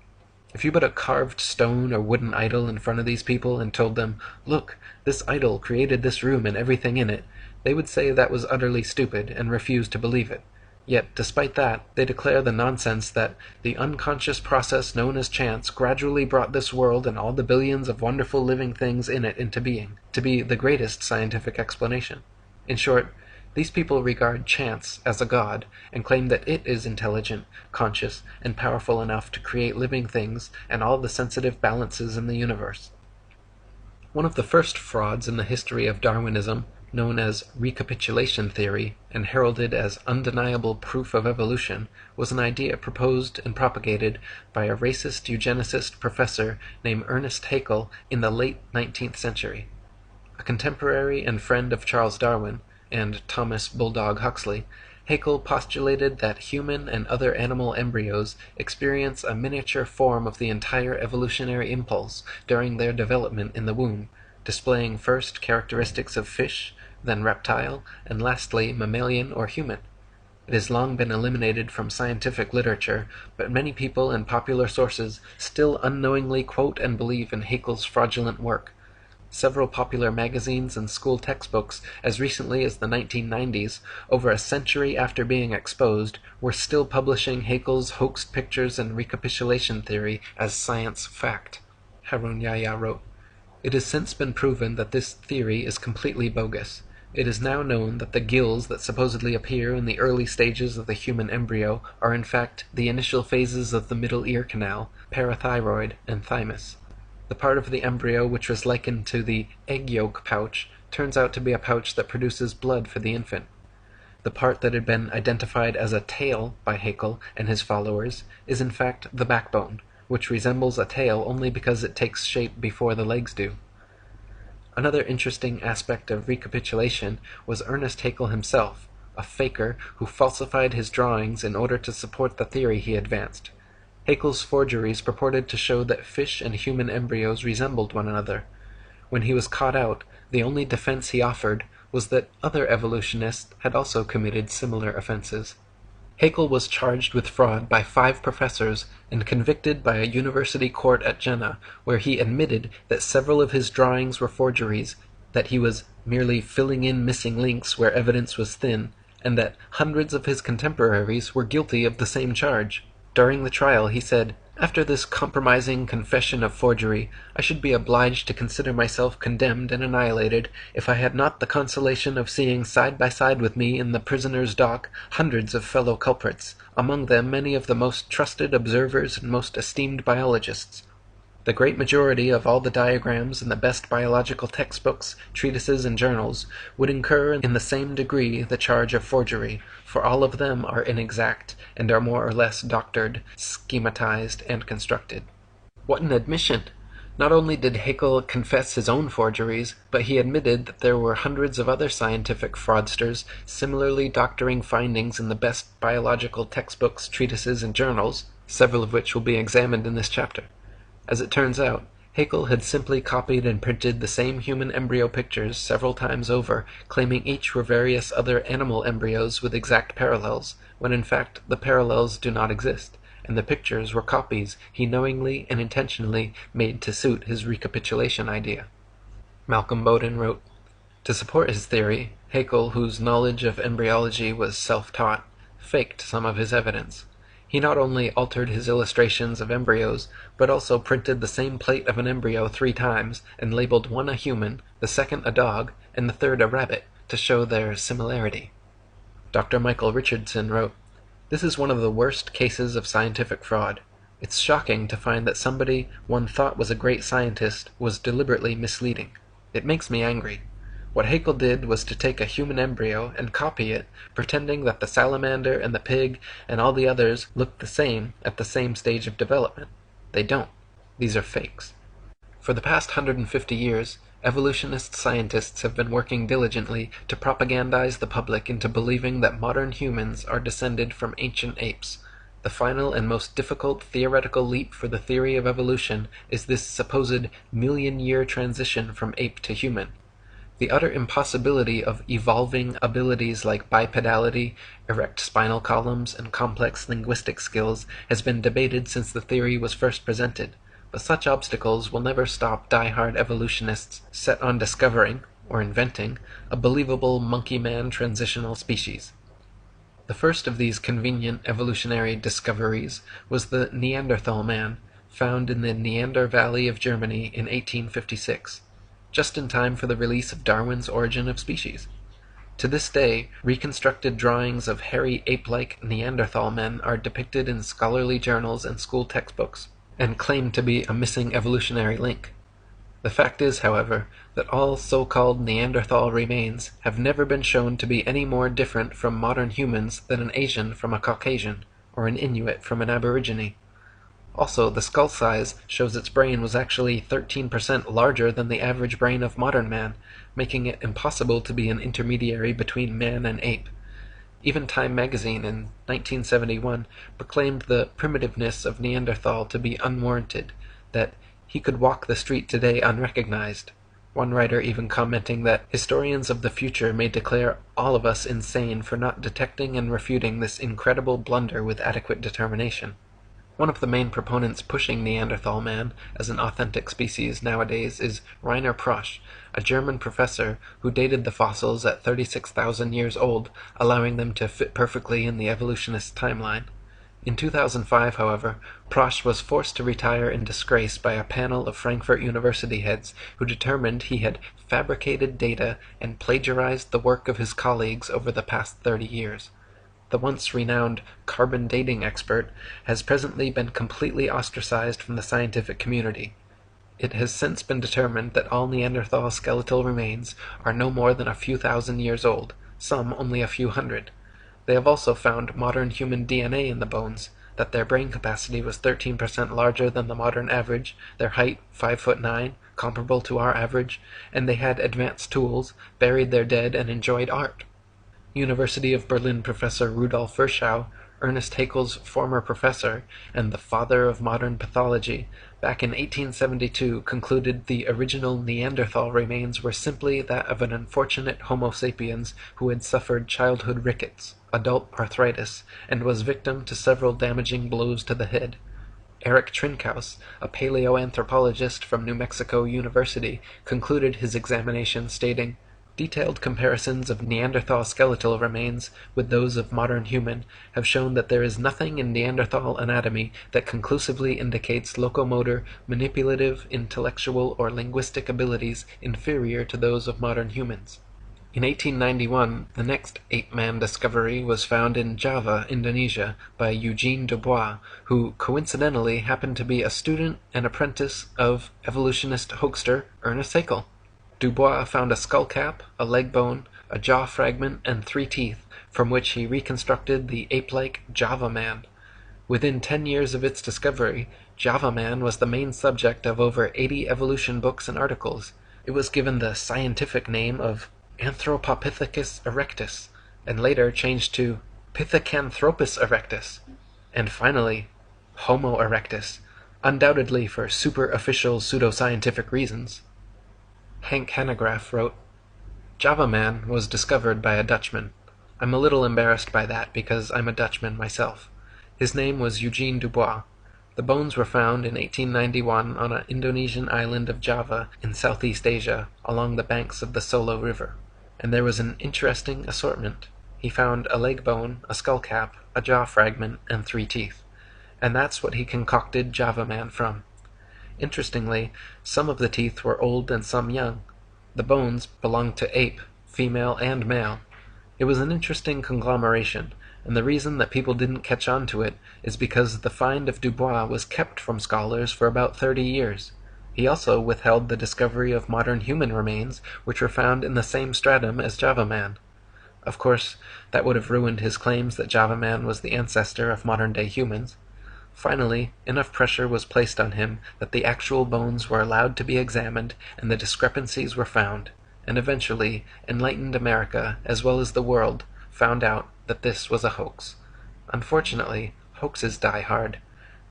If you put a carved stone or wooden idol in front of these people and told them, look, this idol created this room and everything in it, they would say that was utterly stupid and refuse to believe it. Yet, despite that, they declare the nonsense that the unconscious process known as chance gradually brought this world and all the billions of wonderful living things in it into being, to be the greatest scientific explanation. In short, these people regard chance as a god and claim that it is intelligent, conscious, and powerful enough to create living things and all the sensitive balances in the universe. One of the first frauds in the history of Darwinism, known as recapitulation theory and heralded as undeniable proof of evolution, was an idea proposed and propagated by a racist eugenicist professor named Ernest Haeckel in the late 19th century. A contemporary and friend of Charles Darwin, and Thomas Bulldog Huxley, Haeckel postulated that human and other animal embryos experience a miniature form of the entire evolutionary impulse during their development in the womb, displaying first characteristics of fish, then reptile, and lastly mammalian or human. It has long been eliminated from scientific literature, but many people and popular sources still unknowingly quote and believe in Haeckel's fraudulent work. Several popular magazines and school textbooks, as recently as the 1990s, over a century after being exposed, were still publishing Haeckel's hoaxed pictures and recapitulation theory as science fact. Harun Yahya wrote, "It has since been proven that this theory is completely bogus. It is now known that the gills that supposedly appear in the early stages of the human embryo are in fact the initial phases of the middle ear canal, parathyroid, and thymus. The part of the embryo which was likened to the egg yolk pouch turns out to be a pouch that produces blood for the infant. The part that had been identified as a tail by Haeckel and his followers is in fact the backbone, which resembles a tail only because it takes shape before the legs do." Another interesting aspect of recapitulation was Ernest Haeckel himself, a faker who falsified his drawings in order to support the theory he advanced. Haeckel's forgeries purported to show that fish and human embryos resembled one another. When he was caught out, the only defense he offered was that other evolutionists had also committed similar offenses. Haeckel was charged with fraud by 5 professors and convicted by a university court at Jena, where he admitted that several of his drawings were forgeries, that he was merely filling in missing links where evidence was thin, and that hundreds of his contemporaries were guilty of the same charge. During the trial he said, "After this compromising confession of forgery, I should be obliged to consider myself condemned and annihilated if I had not the consolation of seeing side by side with me in the prisoner's dock hundreds of fellow culprits, among them many of the most trusted observers and most esteemed biologists. The great majority of all the diagrams in the best biological textbooks, treatises, and journals would incur in the same degree the charge of forgery, for all of them are inexact, and are more or less doctored, schematized, and constructed." What an admission! Not only did Haeckel confess his own forgeries, but he admitted that there were hundreds of other scientific fraudsters similarly doctoring findings in the best biological textbooks, treatises, and journals, several of which will be examined in this chapter. As it turns out, Haeckel had simply copied and printed the same human embryo pictures several times over, claiming each were various other animal embryos with exact parallels, when in fact the parallels do not exist, and the pictures were copies he knowingly and intentionally made to suit his recapitulation idea. Malcolm Bowden wrote, "To support his theory, Haeckel, whose knowledge of embryology was self-taught, faked some of his evidence. He not only altered his illustrations of embryos, but also printed the same plate of an embryo 3 times, and labeled one a human, the second a dog, and the third a rabbit, to show their similarity." Dr. Michael Richardson wrote, "This is one of the worst cases of scientific fraud. It's shocking to find that somebody one thought was a great scientist was deliberately misleading. It makes me angry. What Haeckel did was to take a human embryo and copy it, pretending that the salamander and the pig and all the others looked the same at the same stage of development. They don't. These are fakes." For the past 150 years, evolutionist scientists have been working diligently to propagandize the public into believing that modern humans are descended from ancient apes. The final and most difficult theoretical leap for the theory of evolution is this supposed million-year transition from ape to human. The utter impossibility of evolving abilities like bipedality, erect spinal columns, and complex linguistic skills has been debated since the theory was first presented, but such obstacles will never stop die-hard evolutionists set on discovering, or inventing, a believable monkey-man transitional species. The first of these convenient evolutionary discoveries was the Neanderthal man, found in the Neander Valley of Germany in 1856. Just in time for the release of Darwin's Origin of Species. To this day, reconstructed drawings of hairy ape-like Neanderthal men are depicted in scholarly journals and school textbooks, and claim to be a missing evolutionary link. The fact is, however, that all so-called Neanderthal remains have never been shown to be any more different from modern humans than an Asian from a Caucasian, or an Inuit from an Aborigine. Also, the skull size shows its brain was actually 13% larger than the average brain of modern man, making it impossible to be an intermediary between man and ape. Even Time magazine in 1971 proclaimed the primitiveness of Neanderthal to be unwarranted, that he could walk the street today unrecognized. One writer even commenting that historians of the future may declare all of us insane for not detecting and refuting this incredible blunder with adequate determination. One of the main proponents pushing Neanderthal man as an authentic species nowadays is Rainer Prosch, a German professor who dated the fossils at 36,000 years old, allowing them to fit perfectly in the evolutionist timeline. In 2005, however, Prosch was forced to retire in disgrace by a panel of Frankfurt University heads who determined he had fabricated data and plagiarized the work of his colleagues over the past 30 years. The once renowned carbon dating expert has presently been completely ostracized from the scientific community. It has since been determined that all Neanderthal skeletal remains are no more than a few thousand years old, some only a few hundred. They have also found modern human DNA in the bones, that their brain capacity was 13% larger than the modern average, their height 5'9", comparable to our average, and they had advanced tools, buried their dead, and enjoyed art. University of Berlin professor Rudolf Virchow, Ernest Haeckel's former professor and the father of modern pathology, back in 1872 concluded the original Neanderthal remains were simply that of an unfortunate Homo sapiens who had suffered childhood rickets, adult arthritis, and was victim to several damaging blows to the head. Erick Trinkaus, a paleoanthropologist from New Mexico University, concluded his examination stating, "Detailed comparisons of Neanderthal skeletal remains with those of modern human have shown that there is nothing in Neanderthal anatomy that conclusively indicates locomotor, manipulative, intellectual, or linguistic abilities inferior to those of modern humans." In 1891, the next ape-man discovery was found in Java, Indonesia, by Eugene Dubois, who coincidentally happened to be a student and apprentice of evolutionist hoaxer Ernest Haeckel. Dubois found a skull cap, a leg bone, a jaw fragment, and 3 teeth, from which he reconstructed the ape-like Java man. Within 10 years of its discovery, Java man was the main subject of over 80 evolution books and articles. It was given the scientific name of Anthropopithecus erectus, and later changed to Pithecanthropus erectus, and finally Homo erectus, undoubtedly for superficial pseudoscientific reasons. Hank Hanegraaff wrote, "Java man was discovered by a Dutchman. I'm a little embarrassed by that because I'm a Dutchman myself. His name was Eugene Dubois. The bones were found in 1891 on an Indonesian island of Java in Southeast Asia along the banks of the Solo River. And there was an interesting assortment. He found a leg bone, a skull cap, a jaw fragment, and 3 teeth. And that's what he concocted Java man from. Interestingly, some of the teeth were old and some young. The bones belonged to ape, female and male. It was an interesting conglomeration, and the reason that people didn't catch on to it is because the find of Dubois was kept from scholars for about 30 years. He also withheld the discovery of modern human remains, which were found in the same stratum as Java man. Of course, that would have ruined his claims that Java man was the ancestor of modern-day humans. Finally, enough pressure was placed on him that the actual bones were allowed to be examined and the discrepancies were found, and eventually enlightened America, as well as the world, found out that this was a hoax. Unfortunately, hoaxes die hard.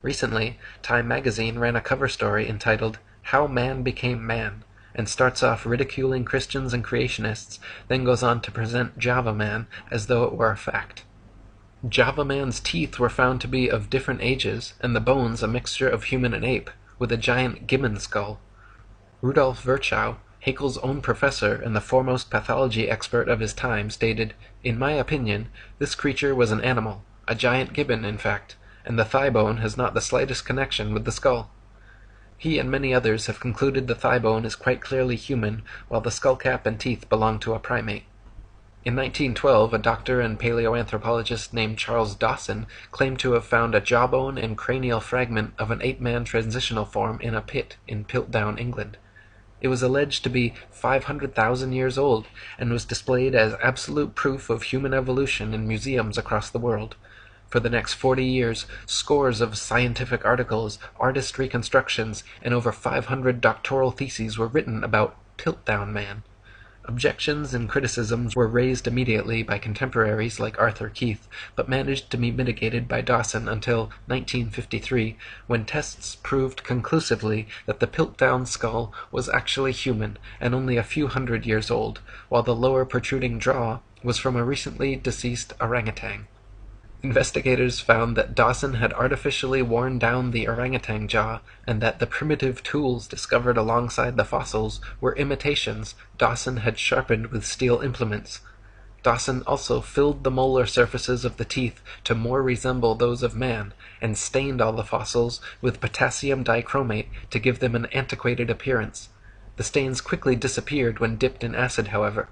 Recently, Time magazine ran a cover story entitled "How Man Became Man," and starts off ridiculing Christians and creationists, then goes on to present Java man as though it were a fact. Java man's teeth were found to be of different ages, and the bones a mixture of human and ape, with a giant gibbon skull. Rudolf Virchow, Haeckel's own professor and the foremost pathology expert of his time, stated, "In my opinion, this creature was an animal, a giant gibbon in fact, and the thigh bone has not the slightest connection with the skull." He and many others have concluded the thigh bone is quite clearly human, while the skull cap and teeth belong to a primate. In 1912, a doctor and paleoanthropologist named Charles Dawson claimed to have found a jawbone and cranial fragment of an ape-man transitional form in a pit in Piltdown, England. It was alleged to be 500,000 years old, and was displayed as absolute proof of human evolution in museums across the world. For the next 40 years, scores of scientific articles, artist reconstructions, and over 500 doctoral theses were written about Piltdown Man. Objections and criticisms were raised immediately by contemporaries like Arthur Keith, but managed to be mitigated by Dawson until 1953, when tests proved conclusively that the Piltdown skull was actually human and only a few hundred years old, while the lower protruding jaw was from a recently deceased orangutan. Investigators found that Dawson had artificially worn down the orangutan jaw, and that the primitive tools discovered alongside the fossils were imitations Dawson had sharpened with steel implements. Dawson also filled the molar surfaces of the teeth to more resemble those of man, and stained all the fossils with potassium dichromate to give them an antiquated appearance. The stains quickly disappeared when dipped in acid, however.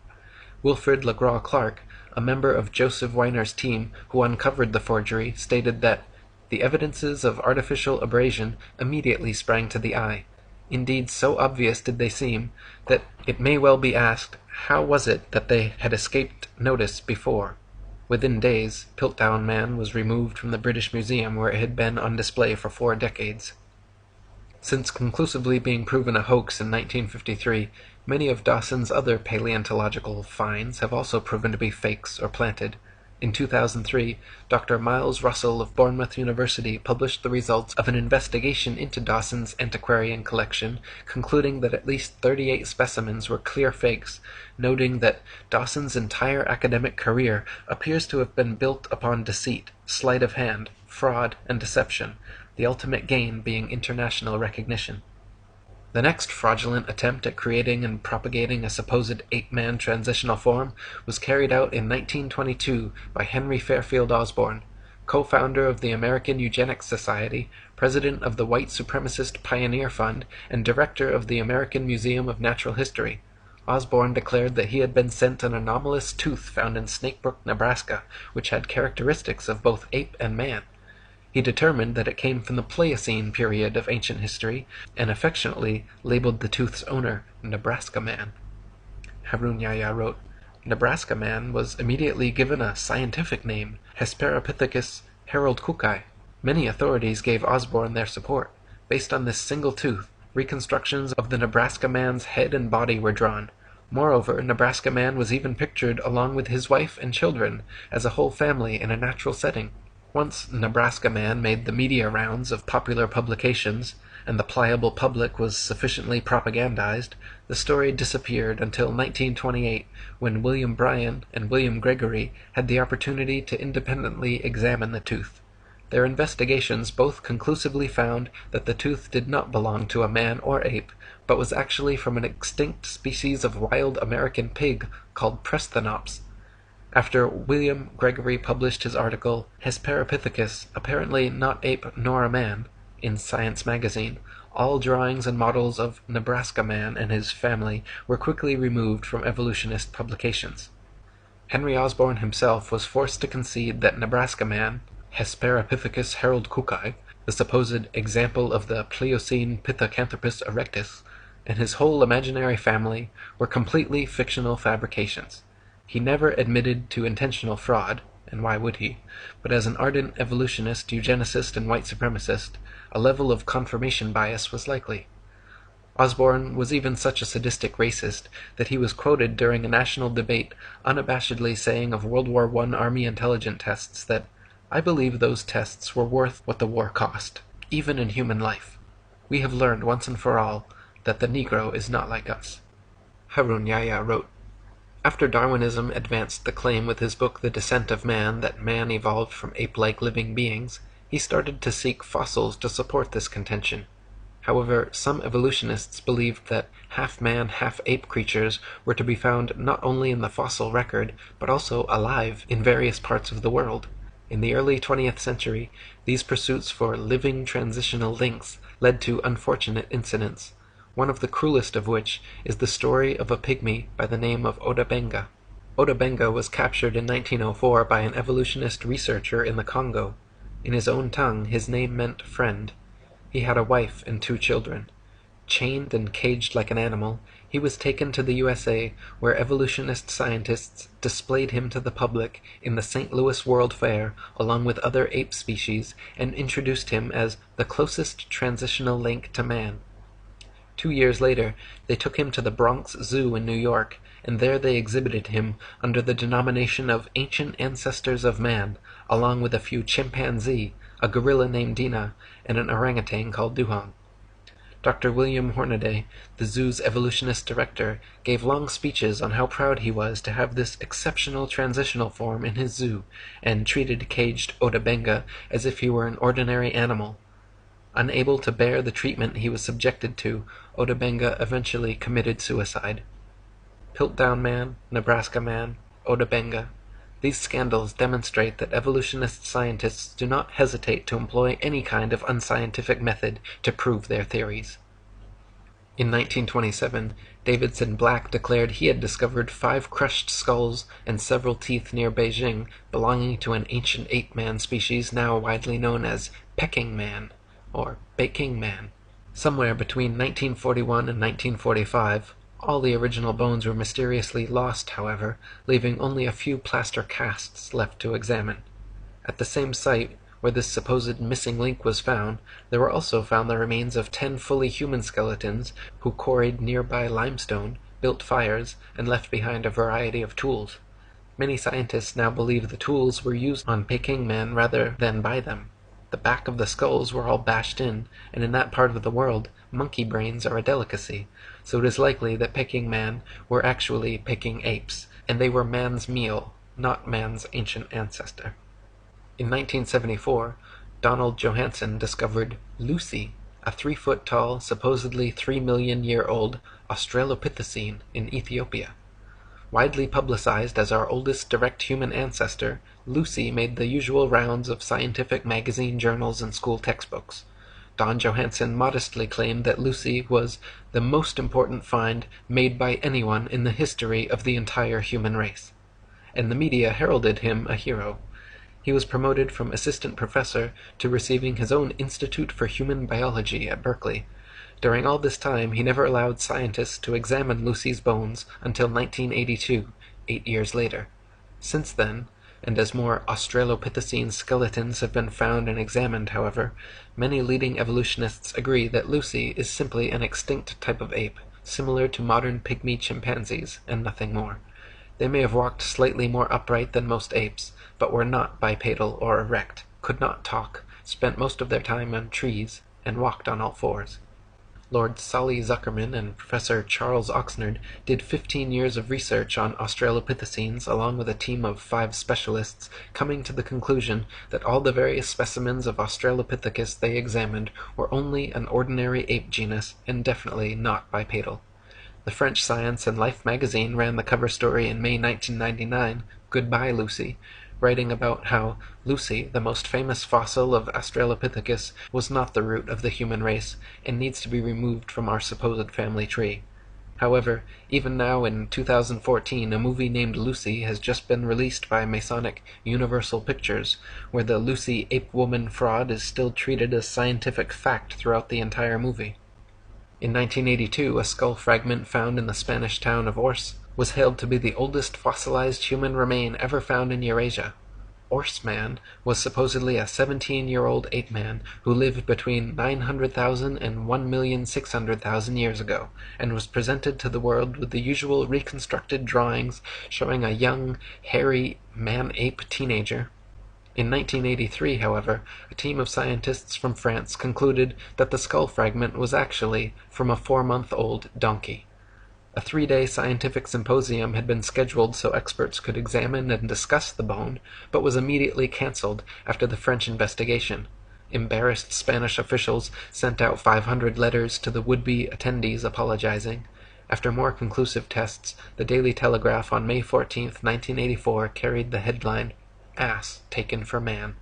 Wilfrid LaGraw-Clark, a member of Joseph Weiner's team who uncovered the forgery, stated that the evidences of artificial abrasion immediately sprang to the eye. Indeed, so obvious did they seem, that it may well be asked, how was it that they had escaped notice before? Within days, Piltdown Man was removed from the British Museum, where it had been on display for 4 decades. Since conclusively being proven a hoax in 1953, many of Dawson's other paleontological finds have also proven to be fakes or planted. In 2003, Dr. Miles Russell of Bournemouth University published the results of an investigation into Dawson's antiquarian collection, concluding that at least 38 specimens were clear fakes, noting that Dawson's entire academic career appears to have been built upon deceit, sleight of hand, fraud, and deception, the ultimate gain being international recognition. The next fraudulent attempt at creating and propagating a supposed ape-man transitional form was carried out in 1922 by Henry Fairfield Osborn, co-founder of the American Eugenics Society, president of the White Supremacist Pioneer Fund, and director of the American Museum of Natural History. Osborn declared that he had been sent an anomalous tooth found in Snakebrook, Nebraska, which had characteristics of both ape and man. He determined that it came from the Pliocene period of ancient history, and affectionately labeled the tooth's owner Nebraska Man. Harun Yahya wrote, Nebraska Man was immediately given a scientific name, Hesperopithecus haroldkukei. Many authorities gave Osborn their support. Based on this single tooth, reconstructions of the Nebraska Man's head and body were drawn. Moreover, Nebraska Man was even pictured along with his wife and children as a whole family in a natural setting. Once Nebraska Man made the media rounds of popular publications, and the pliable public was sufficiently propagandized, the story disappeared until 1928, when William Bryan and William Gregory had the opportunity to independently examine the tooth. Their investigations both conclusively found that the tooth did not belong to a man or ape, but was actually from an extinct species of wild American pig called Presthenops. After William Gregory published his article, Hesperopithecus, apparently not ape nor a man, in Science magazine, all drawings and models of Nebraska Man and his family were quickly removed from evolutionist publications. Henry Osborn himself was forced to concede that Nebraska Man, Hesperopithecus haroldkukei, the supposed example of the Pliocene Pithecanthropus erectus, and his whole imaginary family were completely fictional fabrications. He never admitted to intentional fraud, and why would he? But as an ardent evolutionist, eugenicist, and white supremacist, a level of confirmation bias was likely. Osborn was even such a sadistic racist that he was quoted during a national debate unabashedly saying of World War I Army intelligence tests that, "I believe those tests were worth what the war cost, even in human life. We have learned once and for all that the Negro is not like us." Harun Yahya wrote, After Darwinism advanced the claim with his book The Descent of Man that man evolved from ape-like living beings, he started to seek fossils to support this contention. However, some evolutionists believed that half-man, half-ape creatures were to be found not only in the fossil record, but also alive in various parts of the world. In the early 20th century, these pursuits for living transitional links led to unfortunate incidents, one of the cruelest of which is the story of a pygmy by the name of Odabenga. Odabenga was captured in 1904 by an evolutionist researcher in the Congo. In his own tongue, his name meant friend. He had a wife and 2 children. Chained and caged like an animal, he was taken to the USA, where evolutionist scientists displayed him to the public in the St. Louis World Fair along with other ape species and introduced him as the closest transitional link to man. 2 years later, they took him to the Bronx Zoo in New York, and there they exhibited him under the denomination of Ancient Ancestors of Man, along with a few chimpanzee, a gorilla named Dina, and an orangutan called Duhong. Dr. William Hornaday, the zoo's evolutionist director, gave long speeches on how proud he was to have this exceptional transitional form in his zoo, and treated caged Otabenga as if he were an ordinary animal. Unable to bear the treatment he was subjected to, Otabenga eventually committed suicide. Piltdown Man, Nebraska Man, Otabenga. These scandals demonstrate that evolutionist scientists do not hesitate to employ any kind of unscientific method to prove their theories. In 1927, Davidson Black declared he had discovered 5 crushed skulls and several teeth near Beijing belonging to an ancient ape-man species now widely known as Peking Man, or Peking Man. Somewhere between 1941 and 1945, all the original bones were mysteriously lost, however, leaving only a few plaster casts left to examine. At the same site where this supposed missing link was found, there were also found the remains of 10 fully human skeletons who quarried nearby limestone, built fires, and left behind a variety of tools. Many scientists now believe the tools were used on Peking Man rather than by them. The back of the skulls were all bashed in, and in that part of the world, monkey brains are a delicacy, so it is likely that Peking Man were actually Peking apes, and they were man's meal, not man's ancient ancestor. In 1974, Donald Johanson discovered Lucy, a 3-foot-tall, supposedly 3-million-year-old Australopithecine in Ethiopia. Widely publicized as our oldest direct human ancestor, Lucy made the usual rounds of scientific magazine journals and school textbooks. Don Johanson modestly claimed that Lucy was the most important find made by anyone in the history of the entire human race, and the media heralded him a hero. He was promoted from assistant professor to receiving his own Institute for Human Biology at Berkeley. During all this time, he never allowed scientists to examine Lucy's bones until 1982, 8 years later. Since then, and as more Australopithecine skeletons have been found and examined, however, many leading evolutionists agree that Lucy is simply an extinct type of ape, similar to modern pygmy chimpanzees, and nothing more. They may have walked slightly more upright than most apes, but were not bipedal or erect, could not talk, spent most of their time on trees, and walked on all fours. Lord Solly Zuckerman and Professor Charles Oxnard did 15 years of research on Australopithecines along with a team of 5 specialists, coming to the conclusion that all the various specimens of Australopithecus they examined were only an ordinary ape genus and definitely not bipedal. The French Science and Life magazine ran the cover story in May 1999, Goodbye Lucy, writing about how Lucy, the most famous fossil of Australopithecus, was not the root of the human race and needs to be removed from our supposed family tree. However, even now in 2014, a movie named Lucy has just been released by Masonic Universal Pictures, where the Lucy ape-woman fraud is still treated as scientific fact throughout the entire movie. In 1982, a skull fragment found in the Spanish town of Ors was hailed to be the oldest fossilized human remain ever found in Eurasia. Ors Man was supposedly a 17-year-old ape-man who lived between 900,000 and 1,600,000 years ago, and was presented to the world with the usual reconstructed drawings showing a young, hairy, man-ape teenager. In 1983, however, a team of scientists from France concluded that the skull fragment was actually from a 4-month-old donkey. A 3-day scientific symposium had been scheduled so experts could examine and discuss the bone, but was immediately cancelled after the French investigation. Embarrassed Spanish officials sent out 500 letters to the would-be attendees apologizing. After more conclusive tests, the Daily Telegraph on May 14, 1984 carried the headline, "Ass Taken for Man."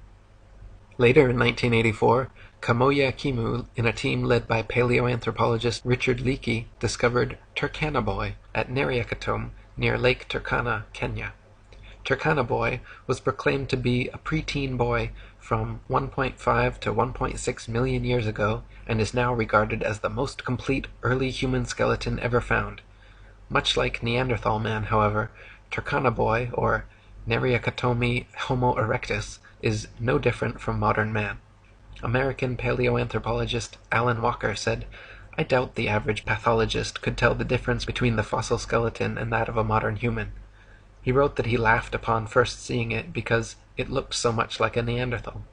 Later in 1984, Kamoya Kimu, in a team led by paleoanthropologist Richard Leakey, discovered Turkana Boy at Neriakatum near Lake Turkana, Kenya. Turkana Boy was proclaimed to be a preteen boy from 1.5 to 1.6 million years ago and is now regarded as the most complete early human skeleton ever found. Much like Neanderthal man, however, Turkana Boy, or Neriakatomi Homo erectus, is no different from modern man. American paleoanthropologist Alan Walker said, "I doubt the average pathologist could tell the difference between the fossil skeleton and that of a modern human." He wrote that he laughed upon first seeing it because it looked so much like a Neanderthal.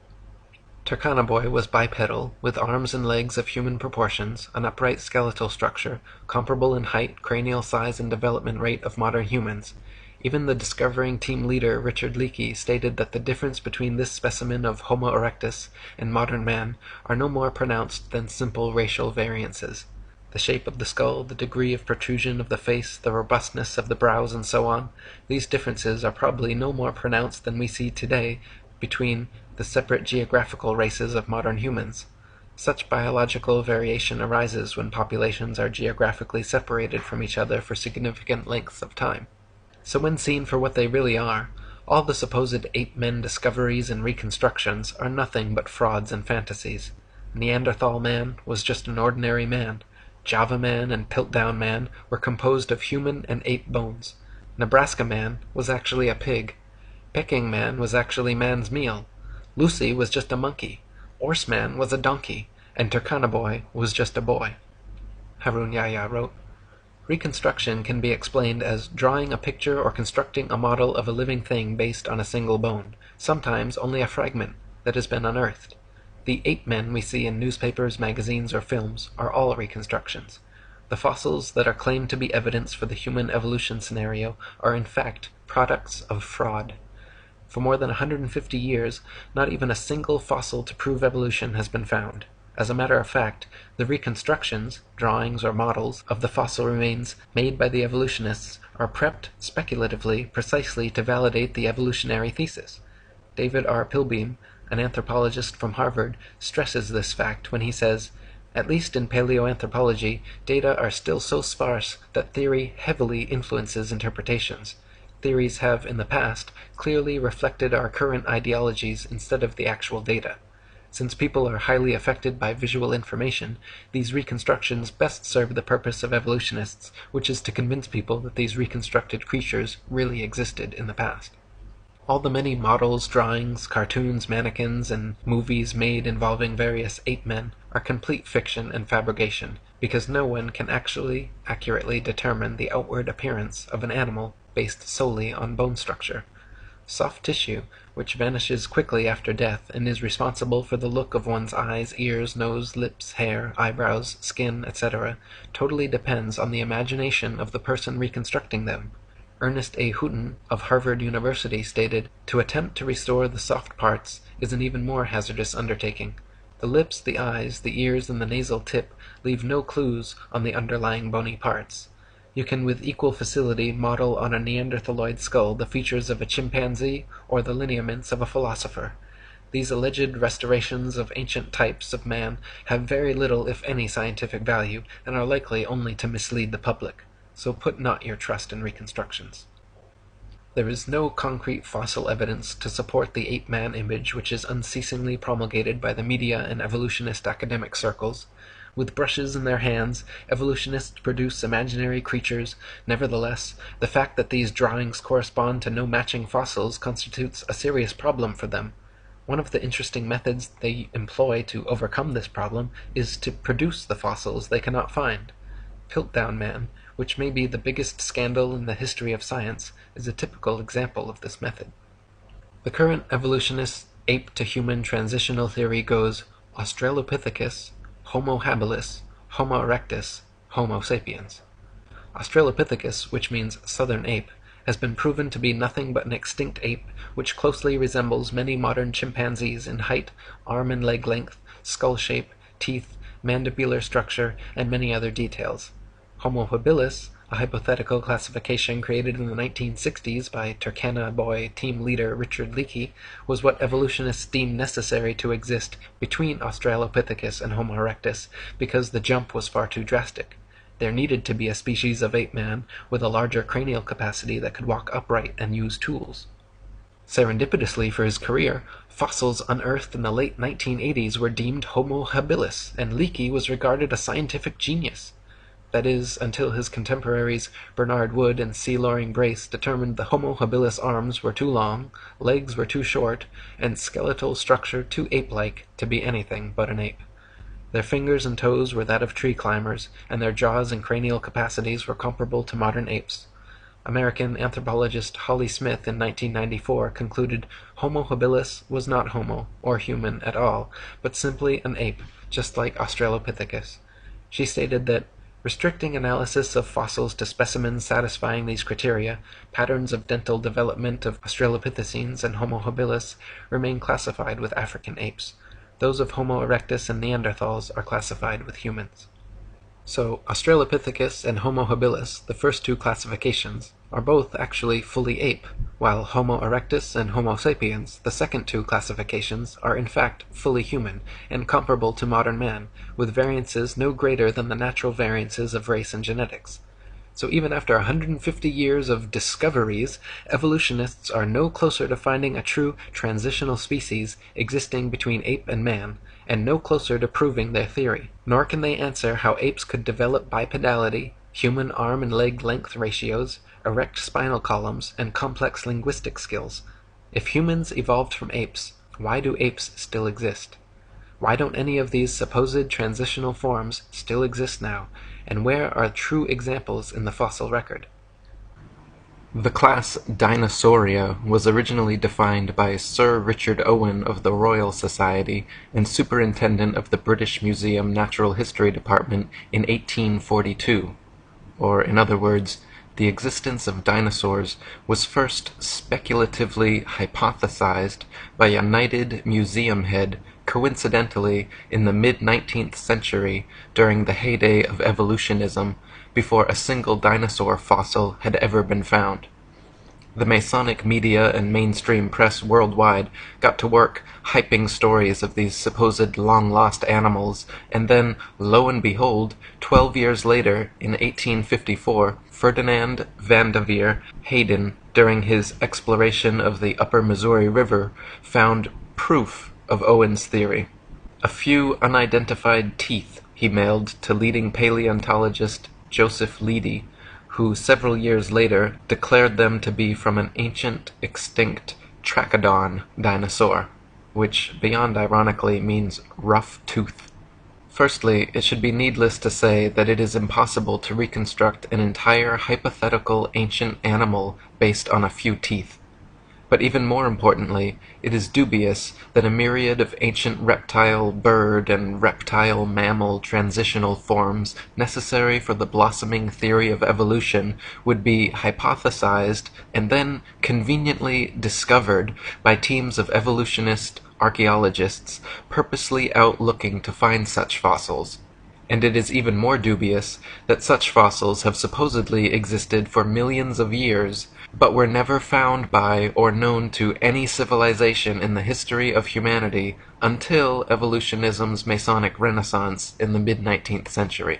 Turkana Boy was bipedal, with arms and legs of human proportions, an upright skeletal structure, comparable in height, cranial size, and development rate of modern humans. Even the discovering team leader Richard Leakey stated that the difference between this specimen of Homo erectus and modern man are no more pronounced than simple racial variances. The shape of the skull, the degree of protrusion of the face, the robustness of the brows, and so on, these differences are probably no more pronounced than we see today between the separate geographical races of modern humans. Such biological variation arises when populations are geographically separated from each other for significant lengths of time. So when seen for what they really are, all the supposed ape-men discoveries and reconstructions are nothing but frauds and fantasies. Neanderthal man was just an ordinary man. Java man and Piltdown man were composed of human and ape bones. Nebraska man was actually a pig. Peking man was actually man's meal. Lucy was just a monkey. Orse man was a donkey. And Turkana Boy was just a boy. Harun Yahya wrote, Reconstruction can be explained as drawing a picture or constructing a model of a living thing based on a single bone, sometimes only a fragment, that has been unearthed. The ape-men we see in newspapers, magazines, or films are all reconstructions. The fossils that are claimed to be evidence for the human evolution scenario are in fact products of fraud. For more than 150 years, not even a single fossil to prove evolution has been found. As a matter of fact, the reconstructions, drawings or models, of the fossil remains made by the evolutionists are prepped speculatively precisely to validate the evolutionary thesis. David R. Pilbeam, an anthropologist from Harvard, stresses this fact when he says, at least in paleoanthropology, data are still so sparse that theory heavily influences interpretations. Theories have, in the past, clearly reflected our current ideologies instead of the actual data. Since people are highly affected by visual information, these reconstructions best serve the purpose of evolutionists, which is to convince people that these reconstructed creatures really existed in the past. All the many models, drawings, cartoons, mannequins, and movies made involving various ape-men are complete fiction and fabrication, because no one can actually accurately determine the outward appearance of an animal based solely on bone structure. Soft tissue, which vanishes quickly after death and is responsible for the look of one's eyes, ears, nose, lips, hair, eyebrows, skin, etc., totally depends on the imagination of the person reconstructing them. Ernest A. Houghton of Harvard University stated, to attempt to restore the soft parts is an even more hazardous undertaking. The lips, the eyes, the ears, and the nasal tip leave no clues on the underlying bony parts. You can with equal facility model on a Neanderthaloid skull the features of a chimpanzee or the lineaments of a philosopher. These alleged restorations of ancient types of man have very little if any scientific value, and are likely only to mislead the public. So put not your trust in reconstructions. There is no concrete fossil evidence to support the ape-man image which is unceasingly promulgated by the media and evolutionist academic circles. With brushes in their hands, evolutionists produce imaginary creatures. Nevertheless, the fact that these drawings correspond to no matching fossils constitutes a serious problem for them. One of the interesting methods they employ to overcome this problem is to produce the fossils they cannot find. Piltdown Man, which may be the biggest scandal in the history of science, is a typical example of this method. The current evolutionist ape-to-human transitional theory goes Australopithecus, Homo habilis, Homo erectus, Homo sapiens. Australopithecus, which means southern ape, has been proven to be nothing but an extinct ape which closely resembles many modern chimpanzees in height, arm and leg length, skull shape, teeth, mandibular structure, and many other details. Homo habilis, a hypothetical classification created in the 1960s by Turkana Boy team leader Richard Leakey, was what evolutionists deemed necessary to exist between Australopithecus and Homo erectus because the jump was far too drastic. There needed to be a species of ape-man with a larger cranial capacity that could walk upright and use tools. Serendipitously for his career, fossils unearthed in the late 1980s were deemed Homo habilis, and Leakey was regarded a scientific genius. That is, until his contemporaries Bernard Wood and C. Loring Brace determined the Homo habilis arms were too long, legs were too short, and skeletal structure too ape-like to be anything but an ape. Their fingers and toes were that of tree climbers, and their jaws and cranial capacities were comparable to modern apes. American anthropologist Holly Smith in 1994 concluded Homo habilis was not homo, or human at all, but simply an ape, just like Australopithecus. She stated that, restricting analysis of fossils to specimens satisfying these criteria, patterns of dental development of Australopithecines and Homo habilis remain classified with African apes. Those of Homo erectus and Neanderthals are classified with humans. So, Australopithecus and Homo habilis, the first two classifications, are both actually fully ape, while Homo erectus and Homo sapiens, the second two classifications, are in fact fully human and comparable to modern man, with variances no greater than the natural variances of race and genetics. So even after 150 years of discoveries, evolutionists are no closer to finding a true transitional species existing between ape and man, and no closer to proving their theory. Nor can they answer how apes could develop bipedality, human arm and leg length ratios, erect spinal columns, and complex linguistic skills. If humans evolved from apes, why do apes still exist? Why don't any of these supposed transitional forms still exist now, and where are true examples in the fossil record? The class Dinosauria was originally defined by Sir Richard Owen of the Royal Society and Superintendent of the British Museum Natural History Department in 1842. Or, in other words, the existence of dinosaurs was first speculatively hypothesized by a knighted museum head coincidentally in the mid-19th century during the heyday of evolutionism, before a single dinosaur fossil had ever been found. The Masonic media and mainstream press worldwide got to work hyping stories of these supposed long-lost animals, and then, lo and behold, 12 years later, in 1854, Ferdinand Vanderveer Hayden, during his exploration of the upper Missouri River, found proof of Owen's theory. A few unidentified teeth he mailed to leading paleontologist Joseph Leidy, who several years later declared them to be from an ancient, extinct Trachodon dinosaur, which, beyond ironically, means rough tooth. Firstly, it should be needless to say that it is impossible to reconstruct an entire hypothetical ancient animal based on a few teeth. But even more importantly, it is dubious that a myriad of ancient reptile, bird, and reptile mammal transitional forms necessary for the blossoming theory of evolution would be hypothesized and then conveniently discovered by teams of evolutionist archaeologists purposely out looking to find such fossils. And it is even more dubious that such fossils have supposedly existed for millions of years, but were never found by or known to any civilization in the history of humanity until evolutionism's Masonic Renaissance in the mid-19th century.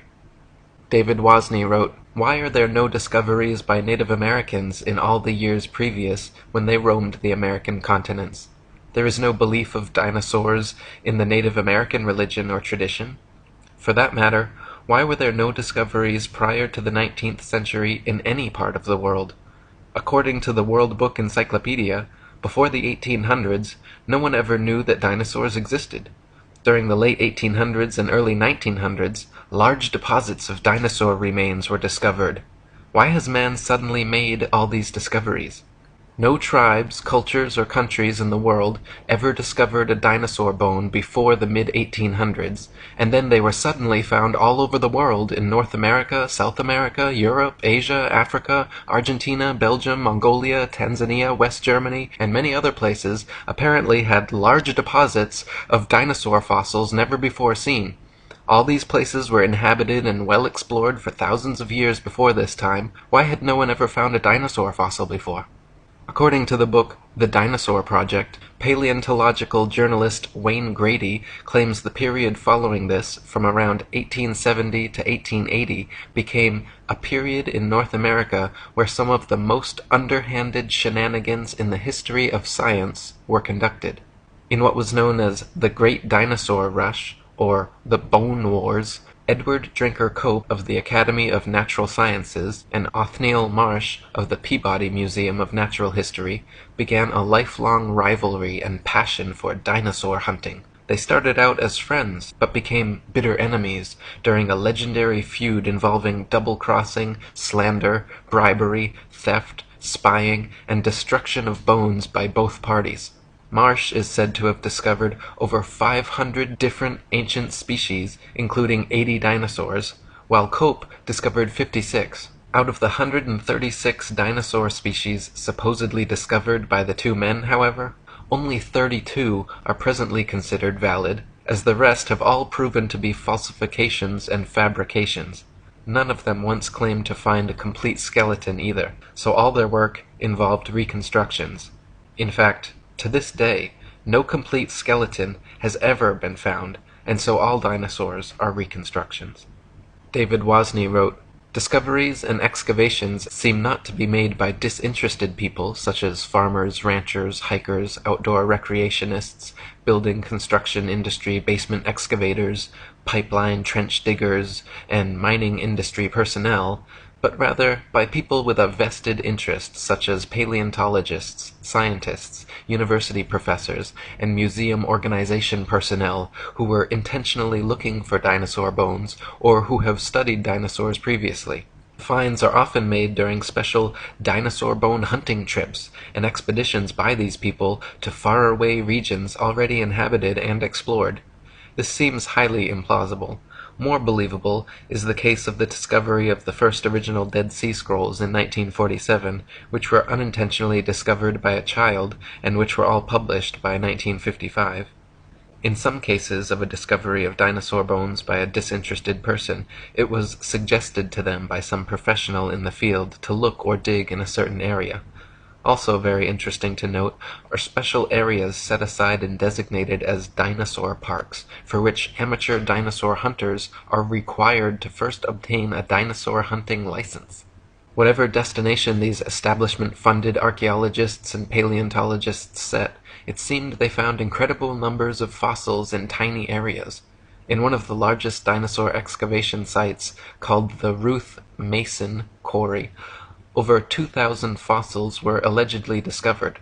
David Wozni wrote, "Why are there no discoveries by Native Americans in all the years previous when they roamed the American continents? There is no belief of dinosaurs in the Native American religion or tradition. For that matter, why were there no discoveries prior to the 19th century in any part of the world? According to the World Book Encyclopedia, before the 1800s, no one ever knew that dinosaurs existed. During the late 1800s and early 1900s, large deposits of dinosaur remains were discovered. Why has man suddenly made all these discoveries? No tribes, cultures, or countries in the world ever discovered a dinosaur bone before the mid-1800s, and then they were suddenly found all over the world in North America, South America, Europe, Asia, Africa, Argentina, Belgium, Mongolia, Tanzania, West Germany, and many other places apparently had large deposits of dinosaur fossils never before seen. All these places were inhabited and well explored for thousands of years before this time. Why had no one ever found a dinosaur fossil before?" According to the book The Dinosaur Project, paleontological journalist Wayne Grady claims the period following this, from around 1870 to 1880, became a period in North America where some of the most underhanded shenanigans in the history of science were conducted. In what was known as the Great Dinosaur Rush, or the Bone Wars, Edward Drinker Cope of the Academy of Natural Sciences and Othniel Marsh of the Peabody Museum of Natural History began a lifelong rivalry and passion for dinosaur hunting. They They started out as friends, but became bitter enemies during a legendary feud involving double-crossing, slander, bribery, theft, spying, and destruction of bones by both parties. Marsh is said to have discovered over 500 different ancient species, including 80 dinosaurs, while Cope discovered 56. Out of the 136 dinosaur species supposedly discovered by the two men, however, only 32 are presently considered valid, as the rest have all proven to be falsifications and fabrications. None of them once claimed to find a complete skeleton either, so all their work involved reconstructions. In fact, to this day, no complete skeleton has ever been found, and so all dinosaurs are reconstructions. David Wozni wrote, "Discoveries and excavations seem not to be made by disinterested people such as farmers, ranchers, hikers, outdoor recreationists, building construction industry basement excavators, pipeline trench diggers, and mining industry personnel, but rather by people with a vested interest such as paleontologists, scientists, university professors, and museum organization personnel who were intentionally looking for dinosaur bones or who have studied dinosaurs previously. Finds are often made during special dinosaur bone hunting trips and expeditions by these people to faraway regions already inhabited and explored. This seems highly implausible. More believable is the case of the discovery of the first original Dead Sea Scrolls in 1947, which were unintentionally discovered by a child and which were all published by 1955. In some cases of a discovery of dinosaur bones by a disinterested person, it was suggested to them by some professional in the field to look or dig in a certain area. Also very interesting to note are special areas set aside and designated as dinosaur parks, for which amateur dinosaur hunters are required to first obtain a dinosaur hunting license. Whatever destination these establishment-funded archaeologists and paleontologists set, it seemed they found incredible numbers of fossils in tiny areas. In one of the largest dinosaur excavation sites, called the Ruth Mason Quarry, over 2,000 fossils were allegedly discovered.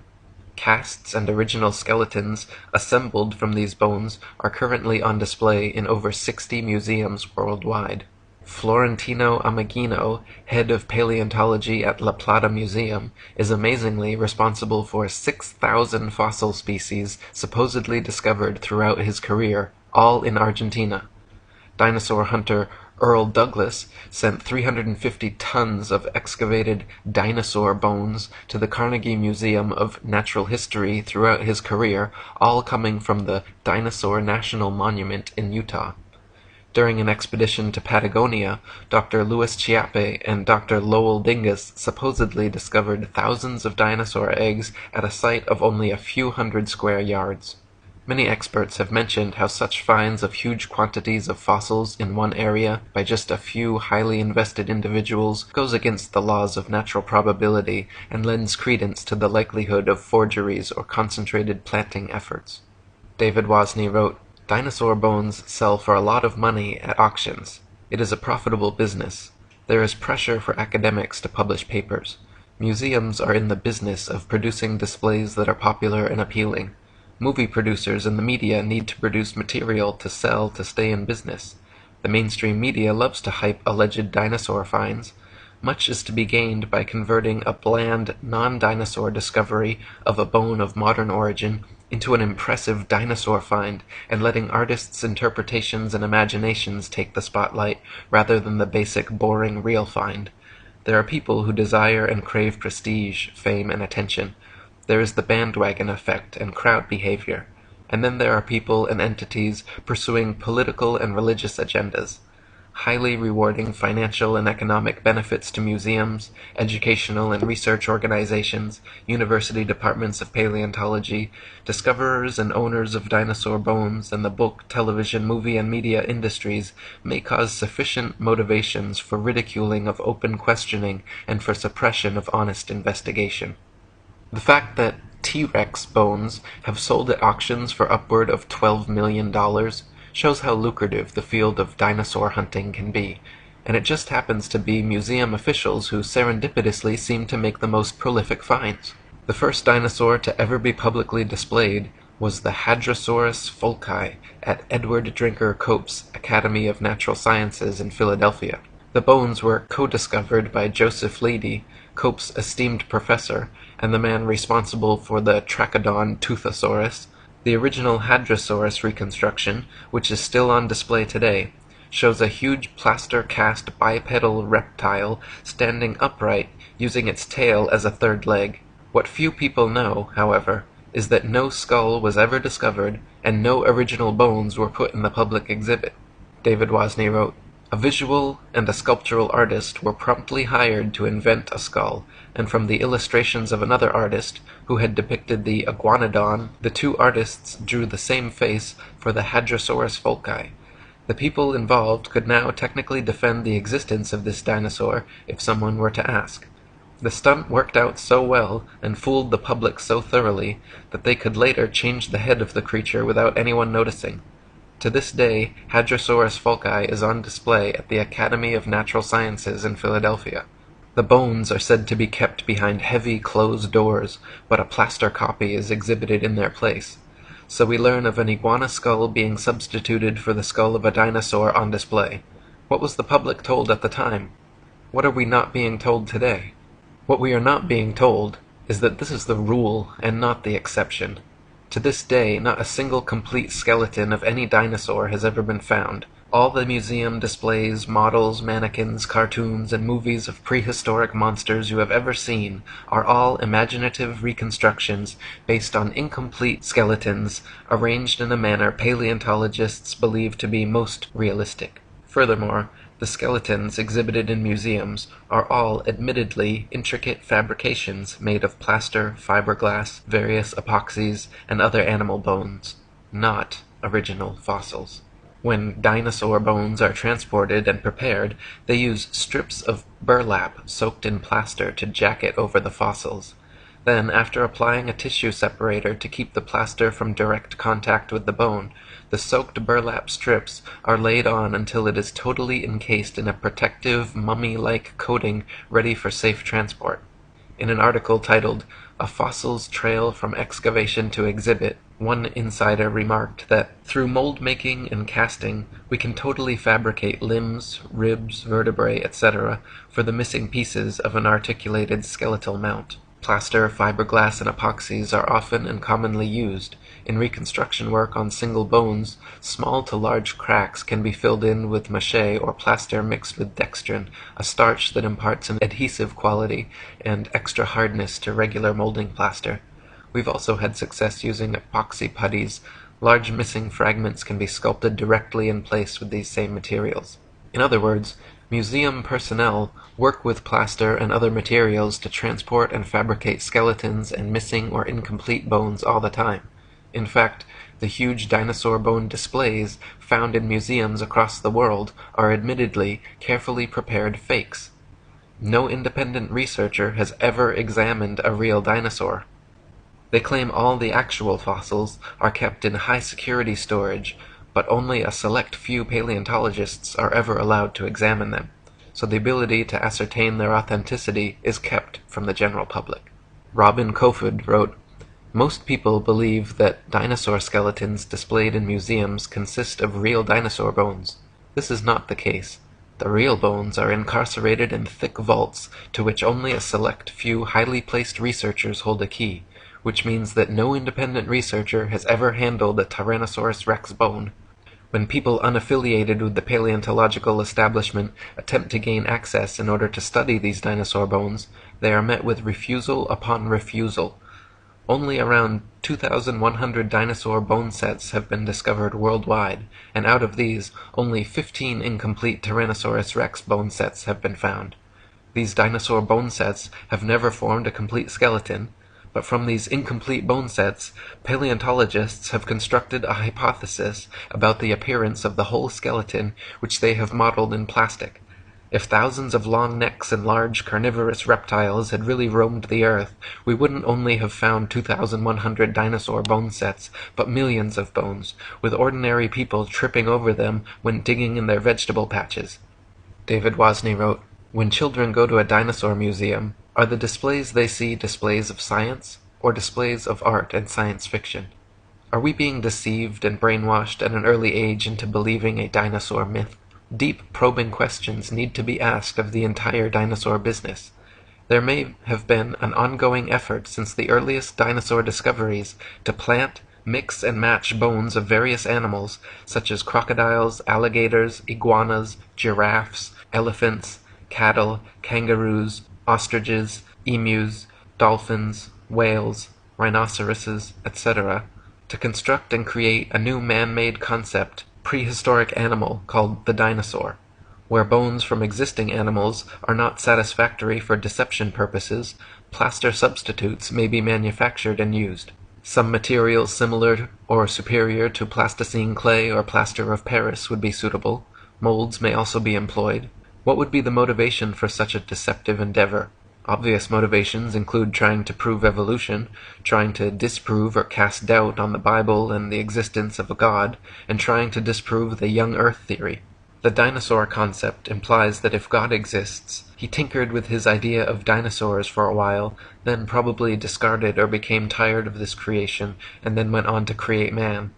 Casts and original skeletons assembled from these bones are currently on display in over 60 museums worldwide. Florentino Ameghino, head of paleontology at La Plata Museum, is amazingly responsible for 6,000 fossil species supposedly discovered throughout his career, all in Argentina. Dinosaur hunter Earl Douglas sent 350 tons of excavated dinosaur bones to the Carnegie Museum of Natural History throughout his career, all coming from the Dinosaur National Monument in Utah. During an expedition to Patagonia, Dr. Louis Chiappe and Dr. Lowell Dingus supposedly discovered thousands of dinosaur eggs at a site of only a few hundred square yards. Many experts have mentioned how such finds of huge quantities of fossils in one area by just a few highly invested individuals goes against the laws of natural probability and lends credence to the likelihood of forgeries or concentrated planting efforts. David Wozni wrote, "Dinosaur bones sell for a lot of money at auctions. It is a profitable business. There is pressure for academics to publish papers. Museums are in the business of producing displays that are popular and appealing. Movie producers and the media need to produce material to sell to stay in business. The mainstream media loves to hype alleged dinosaur finds. Much is to be gained by converting a bland, non-dinosaur discovery of a bone of modern origin into an impressive dinosaur find and letting artists' interpretations and imaginations take the spotlight rather than the basic, boring, real find. There are people who desire and crave prestige, fame, and attention. There is the bandwagon effect and crowd behavior, and then there are people and entities pursuing political and religious agendas. Highly rewarding financial and economic benefits to museums, educational and research organizations, university departments of paleontology, discoverers and owners of dinosaur bones, and the book, television, movie, and media industries may cause sufficient motivations for ridiculing of open questioning and for suppression of honest investigation. The fact that T-Rex bones have sold at auctions for upward of $12 million shows how lucrative the field of dinosaur hunting can be, and it just happens to be museum officials who serendipitously seem to make the most prolific finds. The first dinosaur to ever be publicly displayed was the Hadrosaurus folci at Edward Drinker Cope's Academy of Natural Sciences in Philadelphia. The bones were co-discovered by Joseph Leidy, Cope's esteemed professor, and the man responsible for the Trachodon Toothosaurus. The original Hadrosaurus reconstruction, which is still on display today, shows a huge plaster-cast bipedal reptile standing upright, using its tail as a third leg. What few people know, however, is that no skull was ever discovered, and no original bones were put in the public exhibit. David Wozni wrote, "A visual and a sculptural artist were promptly hired to invent a skull, and from the illustrations of another artist, who had depicted the iguanodon, the two artists drew the same face for the Hadrosaurus folci. The people involved could now technically defend the existence of this dinosaur if someone were to ask. The stunt worked out so well and fooled the public so thoroughly that they could later change the head of the creature without anyone noticing. To this day, Hadrosaurus folci is on display at the Academy of Natural Sciences in Philadelphia. The bones are said to be kept behind heavy closed doors, but a plaster copy is exhibited in their place. So we learn of an iguana skull being substituted for the skull of a dinosaur on display. What was the public told at the time? What are we not being told today? What we are not being told is that this is the rule and not the exception. To this day, not a single complete skeleton of any dinosaur has ever been found. All the museum displays, models, mannequins, cartoons, and movies of prehistoric monsters you have ever seen are all imaginative reconstructions based on incomplete skeletons arranged in a manner paleontologists believe to be most realistic. Furthermore, the skeletons exhibited in museums are all admittedly intricate fabrications made of plaster, fiberglass, various epoxies, and other animal bones, not original fossils. When dinosaur bones are transported and prepared, they use strips of burlap soaked in plaster to jacket over the fossils. Then, after applying a tissue separator to keep the plaster from direct contact with the bone, the soaked burlap strips are laid on until it is totally encased in a protective, mummy-like coating ready for safe transport. In an article titled, "A Fossil's Trail from Excavation to Exhibit," one insider remarked that, through mold making and casting, we can totally fabricate limbs, ribs, vertebrae, etc. for the missing pieces of an articulated skeletal mount. Plaster, fiberglass, and epoxies are often and commonly used. In reconstruction work on single bones, small to large cracks can be filled in with mache or plaster mixed with dextrin, a starch that imparts an adhesive quality and extra hardness to regular molding plaster. We've also had success using epoxy putties. Large missing fragments can be sculpted directly in place with these same materials. In other words, museum personnel work with plaster and other materials to transport and fabricate skeletons and missing or incomplete bones all the time. In fact, the huge dinosaur bone displays found in museums across the world are admittedly carefully prepared fakes. No independent researcher has ever examined a real dinosaur. They claim all the actual fossils are kept in high-security storage, but only a select few paleontologists are ever allowed to examine them, so the ability to ascertain their authenticity is kept from the general public. Robin Kofod wrote, "Most people believe that dinosaur skeletons displayed in museums consist of real dinosaur bones. This is not the case. The real bones are incarcerated in thick vaults to which only a select few highly placed researchers hold a key, which means that no independent researcher has ever handled a Tyrannosaurus rex bone. When people unaffiliated with the paleontological establishment attempt to gain access in order to study these dinosaur bones, they are met with refusal upon refusal. Only around 2,100 dinosaur bone sets have been discovered worldwide, and out of these, only 15 incomplete Tyrannosaurus rex bone sets have been found. These dinosaur bone sets have never formed a complete skeleton, but from these incomplete bone sets, paleontologists have constructed a hypothesis about the appearance of the whole skeleton which they have modeled in plastic. If thousands of long necks and large carnivorous reptiles had really roamed the earth, we wouldn't only have found 2,100 dinosaur bone sets, but millions of bones, with ordinary people tripping over them when digging in their vegetable patches." David Wozni wrote, "When children go to a dinosaur museum, are the displays they see displays of science or displays of art and science fiction? Are we being deceived and brainwashed at an early age into believing a dinosaur myth? Deep, probing questions need to be asked of the entire dinosaur business. There may have been an ongoing effort since the earliest dinosaur discoveries to plant, mix and match bones of various animals such as crocodiles, alligators, iguanas, giraffes, elephants, cattle, kangaroos, ostriches, emus, dolphins, whales, rhinoceroses, etc., to construct and create a new man-made concept, prehistoric animal called the dinosaur. Where bones from existing animals are not satisfactory for deception purposes, plaster substitutes may be manufactured and used. Some materials similar or superior to plasticine clay or plaster of Paris would be suitable. Molds may also be employed. What would be the motivation for such a deceptive endeavor? Obvious motivations include trying to prove evolution, trying to disprove or cast doubt on the Bible and the existence of a God, and trying to disprove the young Earth theory. The dinosaur concept implies that if God exists, he tinkered with his idea of dinosaurs for a while, then probably discarded or became tired of this creation, and then went on to create man.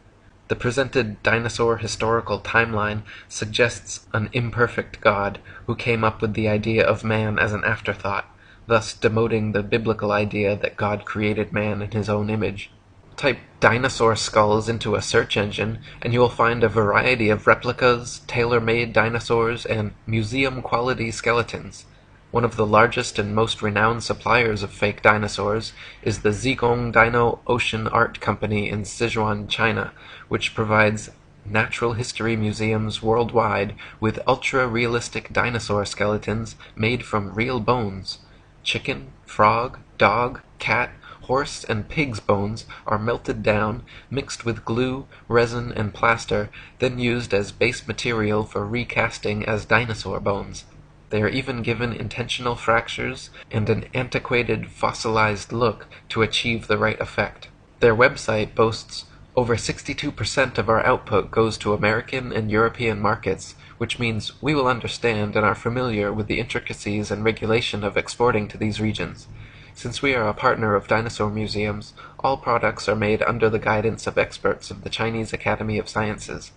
The presented dinosaur historical timeline suggests an imperfect God who came up with the idea of man as an afterthought, thus demoting the biblical idea that God created man in his own image. Type dinosaur skulls into a search engine, and you will find a variety of replicas, tailor-made dinosaurs, and museum-quality skeletons. One of the largest and most renowned suppliers of fake dinosaurs is the Zigong Dino Ocean Art Company in Sichuan, China, which provides natural history museums worldwide with ultra-realistic dinosaur skeletons made from real bones. Chicken, frog, dog, cat, horse, and pig's bones are melted down, mixed with glue, resin, and plaster, then used as base material for recasting as dinosaur bones. They are even given intentional fractures and an antiquated, fossilized look to achieve the right effect. Their website boasts over 62% of our output goes to American and European markets, which means we will understand and are familiar with the intricacies and regulation of exporting to these regions. Since we are a partner of dinosaur museums, all products are made under the guidance of experts of the Chinese Academy of Sciences.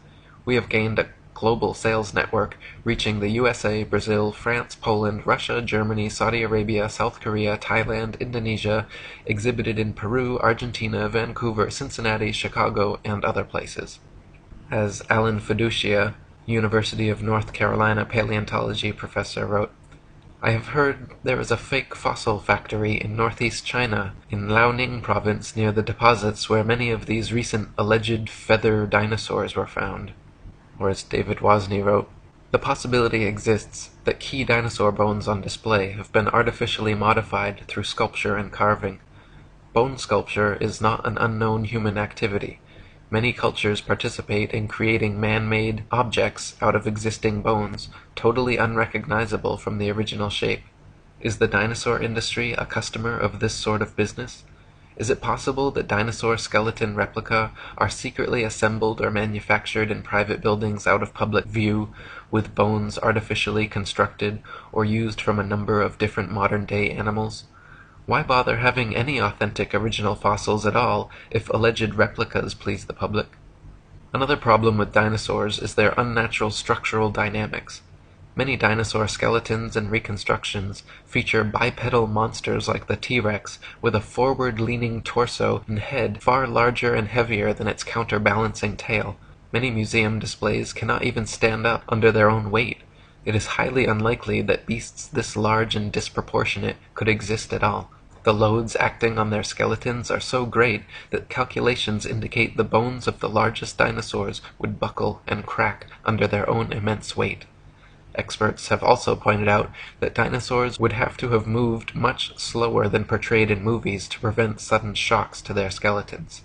We have gained a global sales network reaching the USA, Brazil, France, Poland, Russia, Germany, Saudi Arabia, South Korea, Thailand, Indonesia, exhibited in Peru, Argentina, Vancouver, Cincinnati, Chicago, and other places. As Alan Fiducia, University of North Carolina paleontology professor, wrote, I have heard there is a fake fossil factory in northeast China, in Liaoning province near the deposits where many of these recent alleged feather dinosaurs were found. Or as David Wozni wrote, the possibility exists that key dinosaur bones on display have been artificially modified through sculpture and carving. Bone sculpture is not an unknown human activity. Many cultures participate in creating man-made objects out of existing bones, totally unrecognizable from the original shape. Is the dinosaur industry a customer of this sort of business? Is it possible that dinosaur skeleton replica are secretly assembled or manufactured in private buildings out of public view, with bones artificially constructed or used from a number of different modern-day animals? Why bother having any authentic original fossils at all if alleged replicas please the public? Another problem with dinosaurs is their unnatural structural dynamics. Many dinosaur skeletons and reconstructions feature bipedal monsters like the T-Rex with a forward-leaning torso and head far larger and heavier than its counterbalancing tail. Many museum displays cannot even stand up under their own weight. It is highly unlikely that beasts this large and disproportionate could exist at all. The loads acting on their skeletons are so great that calculations indicate the bones of the largest dinosaurs would buckle and crack under their own immense weight. Experts have also pointed out that dinosaurs would have to have moved much slower than portrayed in movies to prevent sudden shocks to their skeletons.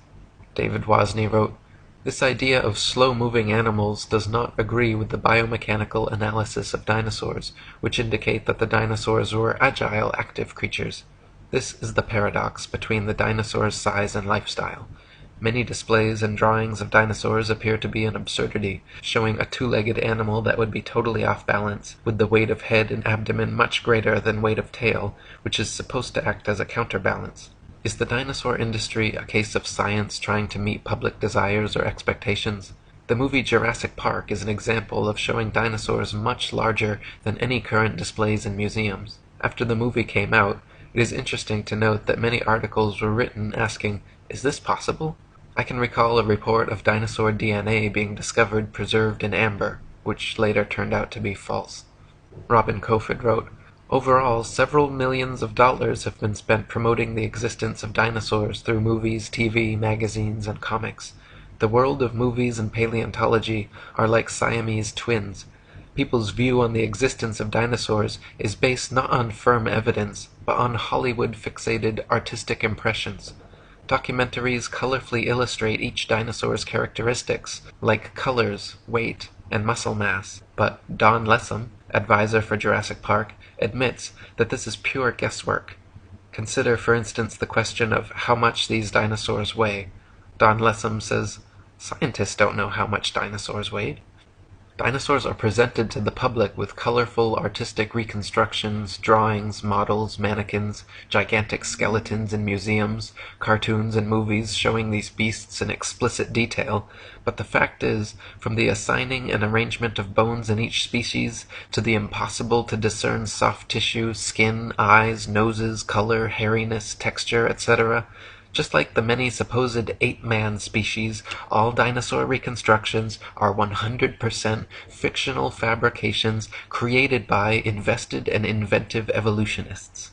David Wozni wrote, this idea of slow-moving animals does not agree with the biomechanical analysis of dinosaurs, which indicate that the dinosaurs were agile, active creatures. This is the paradox between the dinosaur's size and lifestyle. Many displays and drawings of dinosaurs appear to be an absurdity, showing a two-legged animal that would be totally off balance, with the weight of head and abdomen much greater than weight of tail, which is supposed to act as a counterbalance. Is the dinosaur industry a case of science trying to meet public desires or expectations? The movie Jurassic Park is an example of showing dinosaurs much larger than any current displays in museums. After the movie came out, it is interesting to note that many articles were written asking, "Is this possible?" I can recall a report of dinosaur DNA being discovered preserved in amber, which later turned out to be false. Robin Kofod wrote, "Overall, several millions of dollars have been spent promoting the existence of dinosaurs through movies, TV, magazines, and comics. The world of movies and paleontology are like Siamese twins. People's view on the existence of dinosaurs is based not on firm evidence, but on Hollywood-fixated artistic impressions. Documentaries colorfully illustrate each dinosaur's characteristics, like colors, weight, and muscle mass, but Don Lessam, advisor for Jurassic Park, admits that this is pure guesswork. Consider, for instance, the question of how much these dinosaurs weigh. Don Lessam says, "Scientists don't know how much dinosaurs weighed." Dinosaurs are presented to the public with colorful artistic reconstructions, drawings, models, mannequins, gigantic skeletons in museums, cartoons and movies showing these beasts in explicit detail, but the fact is, from the assigning and arrangement of bones in each species, to the impossible to discern soft tissue, skin, eyes, noses, color, hairiness, texture, etc., just like the many supposed ape-man species, all dinosaur reconstructions are 100% fictional fabrications created by invested and inventive evolutionists.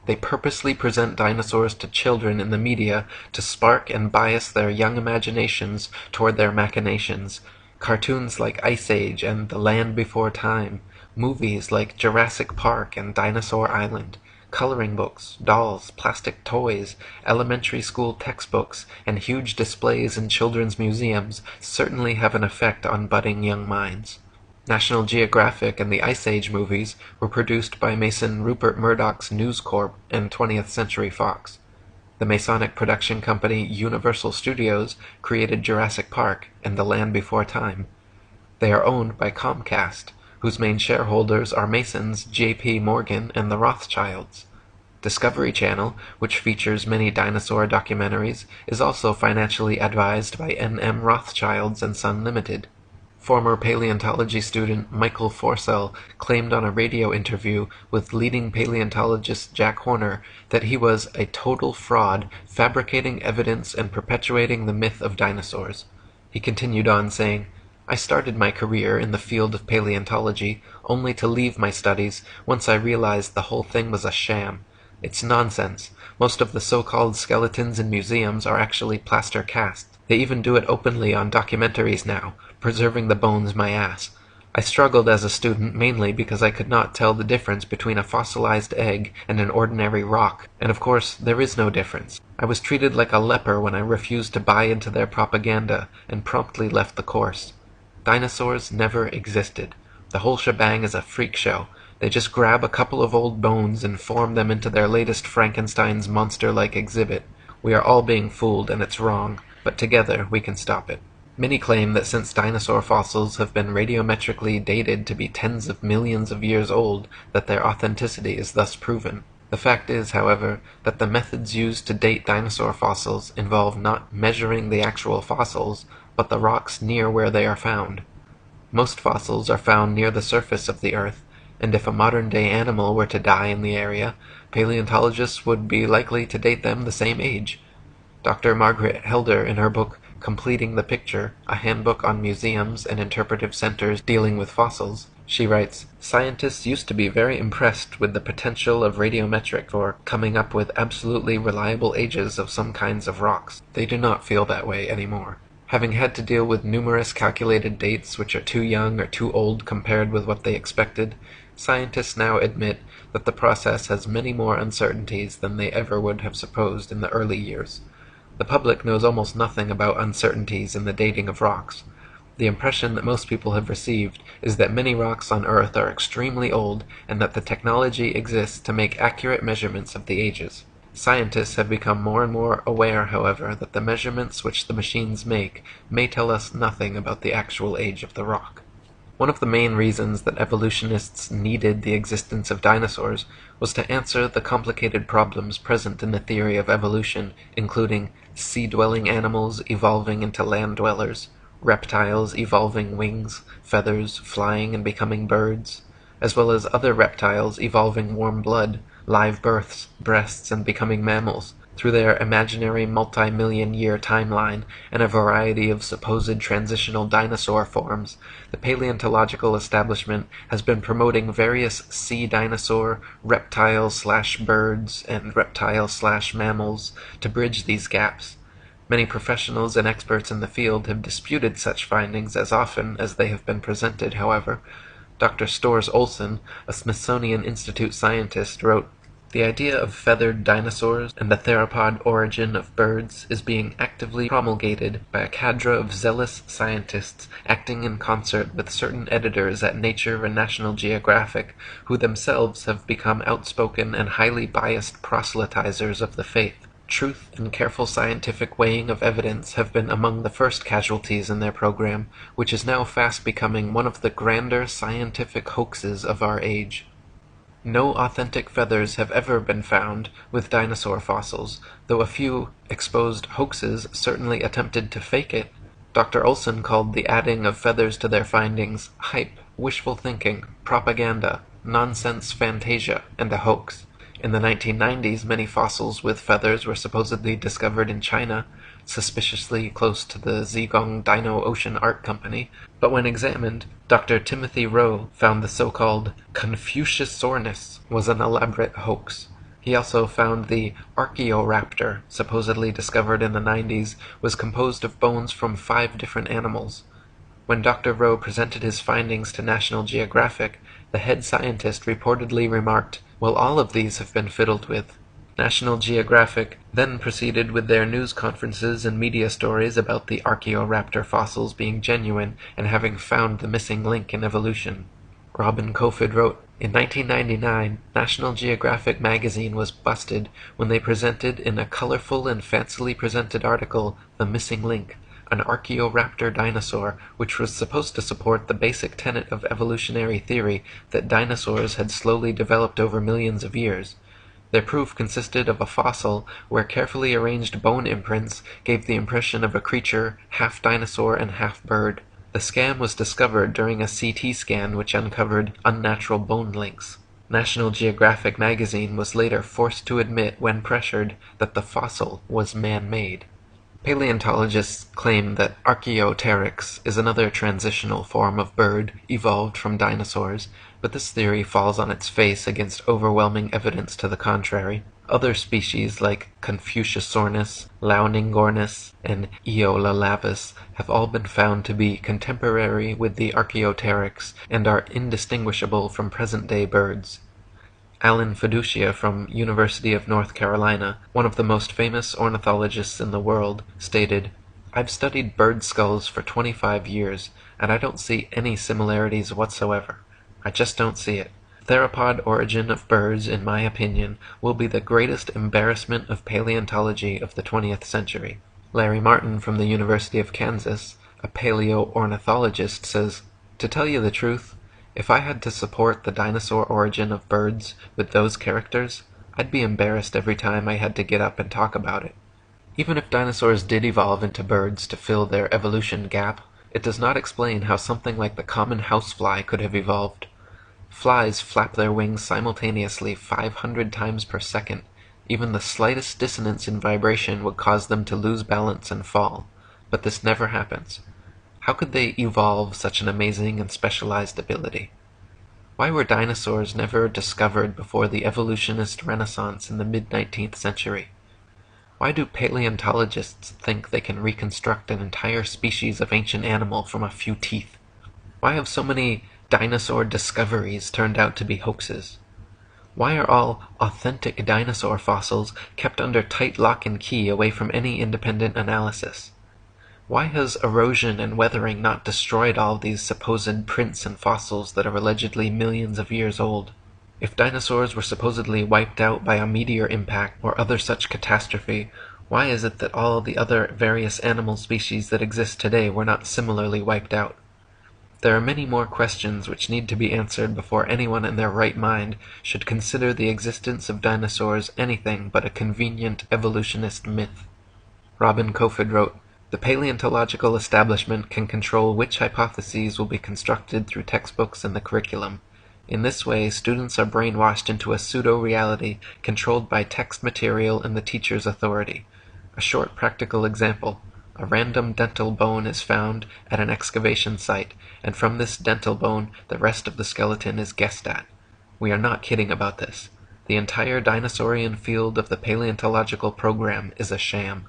They purposely present dinosaurs to children in the media to spark and bias their young imaginations toward their machinations. Cartoons like Ice Age and The Land Before Time, movies like Jurassic Park and Dinosaur Island, coloring books, dolls, plastic toys, elementary school textbooks, and huge displays in children's museums certainly have an effect on budding young minds. National Geographic and the Ice Age movies were produced by Mason Rupert Murdoch's News Corp and 20th Century Fox. The Masonic production company Universal Studios created Jurassic Park and The Land Before Time. They are owned by Comcast, whose main shareholders are Masons J.P. Morgan and the Rothschilds. Discovery Channel, which features many dinosaur documentaries, is also financially advised by N.M. Rothschilds and Son Limited. Former paleontology student Michael Forsell claimed on a radio interview with leading paleontologist Jack Horner that he was a total fraud, fabricating evidence and perpetuating the myth of dinosaurs. He continued on saying, "I started my career in the field of paleontology only to leave my studies once I realized the whole thing was a sham. It's nonsense. Most of the so-called skeletons in museums are actually plaster casts. They even do it openly on documentaries now, preserving the bones my ass. I struggled as a student mainly because I could not tell the difference between a fossilized egg and an ordinary rock, and of course there is no difference. I was treated like a leper when I refused to buy into their propaganda and promptly left the course. Dinosaurs never existed. The whole shebang is a freak show. They just grab a couple of old bones and form them into their latest Frankenstein's monster-like exhibit. We are all being fooled, and it's wrong, but together we can stop it." Many claim that since dinosaur fossils have been radiometrically dated to be tens of millions of years old, that their authenticity is thus proven. The fact is, however, that the methods used to date dinosaur fossils involve not measuring the actual fossils, but the rocks near where they are found. Most fossils are found near the surface of the Earth, and if a modern-day animal were to die in the area, paleontologists would be likely to date them the same age. Dr. Margaret Helder, in her book Completing the Picture, a handbook on museums and interpretive centers dealing with fossils, she writes, "Scientists used to be very impressed with the potential of radiometric for coming up with absolutely reliable ages of some kinds of rocks. They do not feel that way anymore. Having had to deal with numerous calculated dates which are too young or too old compared with what they expected, scientists now admit that the process has many more uncertainties than they ever would have supposed in the early years. The public knows almost nothing about uncertainties in the dating of rocks. The impression that most people have received is that many rocks on Earth are extremely old and that the technology exists to make accurate measurements of the ages. Scientists have become more and more aware, however, that the measurements which the machines make may tell us nothing about the actual age of the rock." One of the main reasons that evolutionists needed the existence of dinosaurs was to answer the complicated problems present in the theory of evolution, including sea-dwelling animals evolving into land dwellers, reptiles evolving wings, feathers, flying and becoming birds, as well as other reptiles evolving warm blood, live births, breasts, and becoming mammals, through their imaginary multi-million-year timeline and a variety of supposed transitional dinosaur forms. The paleontological establishment has been promoting various sea dinosaur, reptile/birds, and reptile/mammals to bridge these gaps. Many professionals and experts in the field have disputed such findings as often as they have been presented, however. Dr. Storrs Olson, a Smithsonian Institute scientist, wrote, "The idea of feathered dinosaurs and the theropod origin of birds is being actively promulgated by a cadre of zealous scientists acting in concert with certain editors at Nature and National Geographic, who themselves have become outspoken and highly biased proselytizers of the faith. Truth and careful scientific weighing of evidence have been among the first casualties in their program, which is now fast becoming one of the grander scientific hoaxes of our age. No authentic feathers have ever been found with dinosaur fossils, though a few exposed hoaxes certainly attempted to fake it." Dr. Olson called the adding of feathers to their findings hype, wishful thinking, propaganda, nonsense fantasia, and a hoax. In the 1990s, many fossils with feathers were supposedly discovered in China, suspiciously close to the Zhejiang Dino Ocean Art Company, but when examined, Dr. Timothy Rowe found the so-called Confuciusaurus was an elaborate hoax. He also found the Archaeoraptor, supposedly discovered in the 90s, was composed of bones from 5 different animals. When Dr. Rowe presented his findings to National Geographic, the head scientist reportedly remarked, "Well, all of these have been fiddled with." National Geographic then proceeded with their news conferences and media stories about the Archaeoraptor fossils being genuine and having found the missing link in evolution. Robin Kofod wrote, "In 1999, National Geographic magazine was busted when they presented in a colorful and fancily presented article the missing link, an Archaeoraptor dinosaur, which was supposed to support the basic tenet of evolutionary theory that dinosaurs had slowly developed over millions of years. Their proof consisted of a fossil where carefully arranged bone imprints gave the impression of a creature half dinosaur and half bird. The scam was discovered during a CT scan which uncovered unnatural bone links. National Geographic magazine was later forced to admit, when pressured, that the fossil was man-made." Paleontologists claim that Archaeopteryx is another transitional form of bird evolved from dinosaurs, but this theory falls on its face against overwhelming evidence to the contrary. Other species like Confuciusaurus, Launingornis, and Eola lavis have all been found to be contemporary with the Archaeopteryx and are indistinguishable from present-day birds. Alan Fiducia from University of North Carolina, one of the most famous ornithologists in the world, stated, "I've studied bird skulls for 25 years, and I don't see any similarities whatsoever. I just don't see it. Theropod origin of birds, in my opinion, will be the greatest embarrassment of paleontology of the 20th century." Larry Martin from the University of Kansas, a paleo-ornithologist, says, "To tell you the truth, if I had to support the dinosaur origin of birds with those characters, I'd be embarrassed every time I had to get up and talk about it." Even if dinosaurs did evolve into birds to fill their evolution gap, it does not explain how something like the common housefly could have evolved. Flies flap their wings simultaneously 500 times per second. Even the slightest dissonance in vibration would cause them to lose balance and fall. But this never happens. How could they evolve such an amazing and specialized ability? Why were dinosaurs never discovered before the evolutionist renaissance in the mid-19th century? Why do paleontologists think they can reconstruct an entire species of ancient animal from a few teeth? Why have so many dinosaur discoveries turned out to be hoaxes? Why are all authentic dinosaur fossils kept under tight lock and key away from any independent analysis? Why has erosion and weathering not destroyed all these supposed prints and fossils that are allegedly millions of years old? If dinosaurs were supposedly wiped out by a meteor impact or other such catastrophe, why is it that all the other various animal species that exist today were not similarly wiped out? There are many more questions which need to be answered before anyone in their right mind should consider the existence of dinosaurs anything but a convenient evolutionist myth. Robin Kofod wrote, "The paleontological establishment can control which hypotheses will be constructed through textbooks and the curriculum. In this way, students are brainwashed into a pseudo-reality controlled by text material and the teacher's authority. A short practical example. A random dental bone is found at an excavation site, and from this dental bone the rest of the skeleton is guessed at. We are not kidding about this. The entire dinosaurian field of the paleontological program is a sham."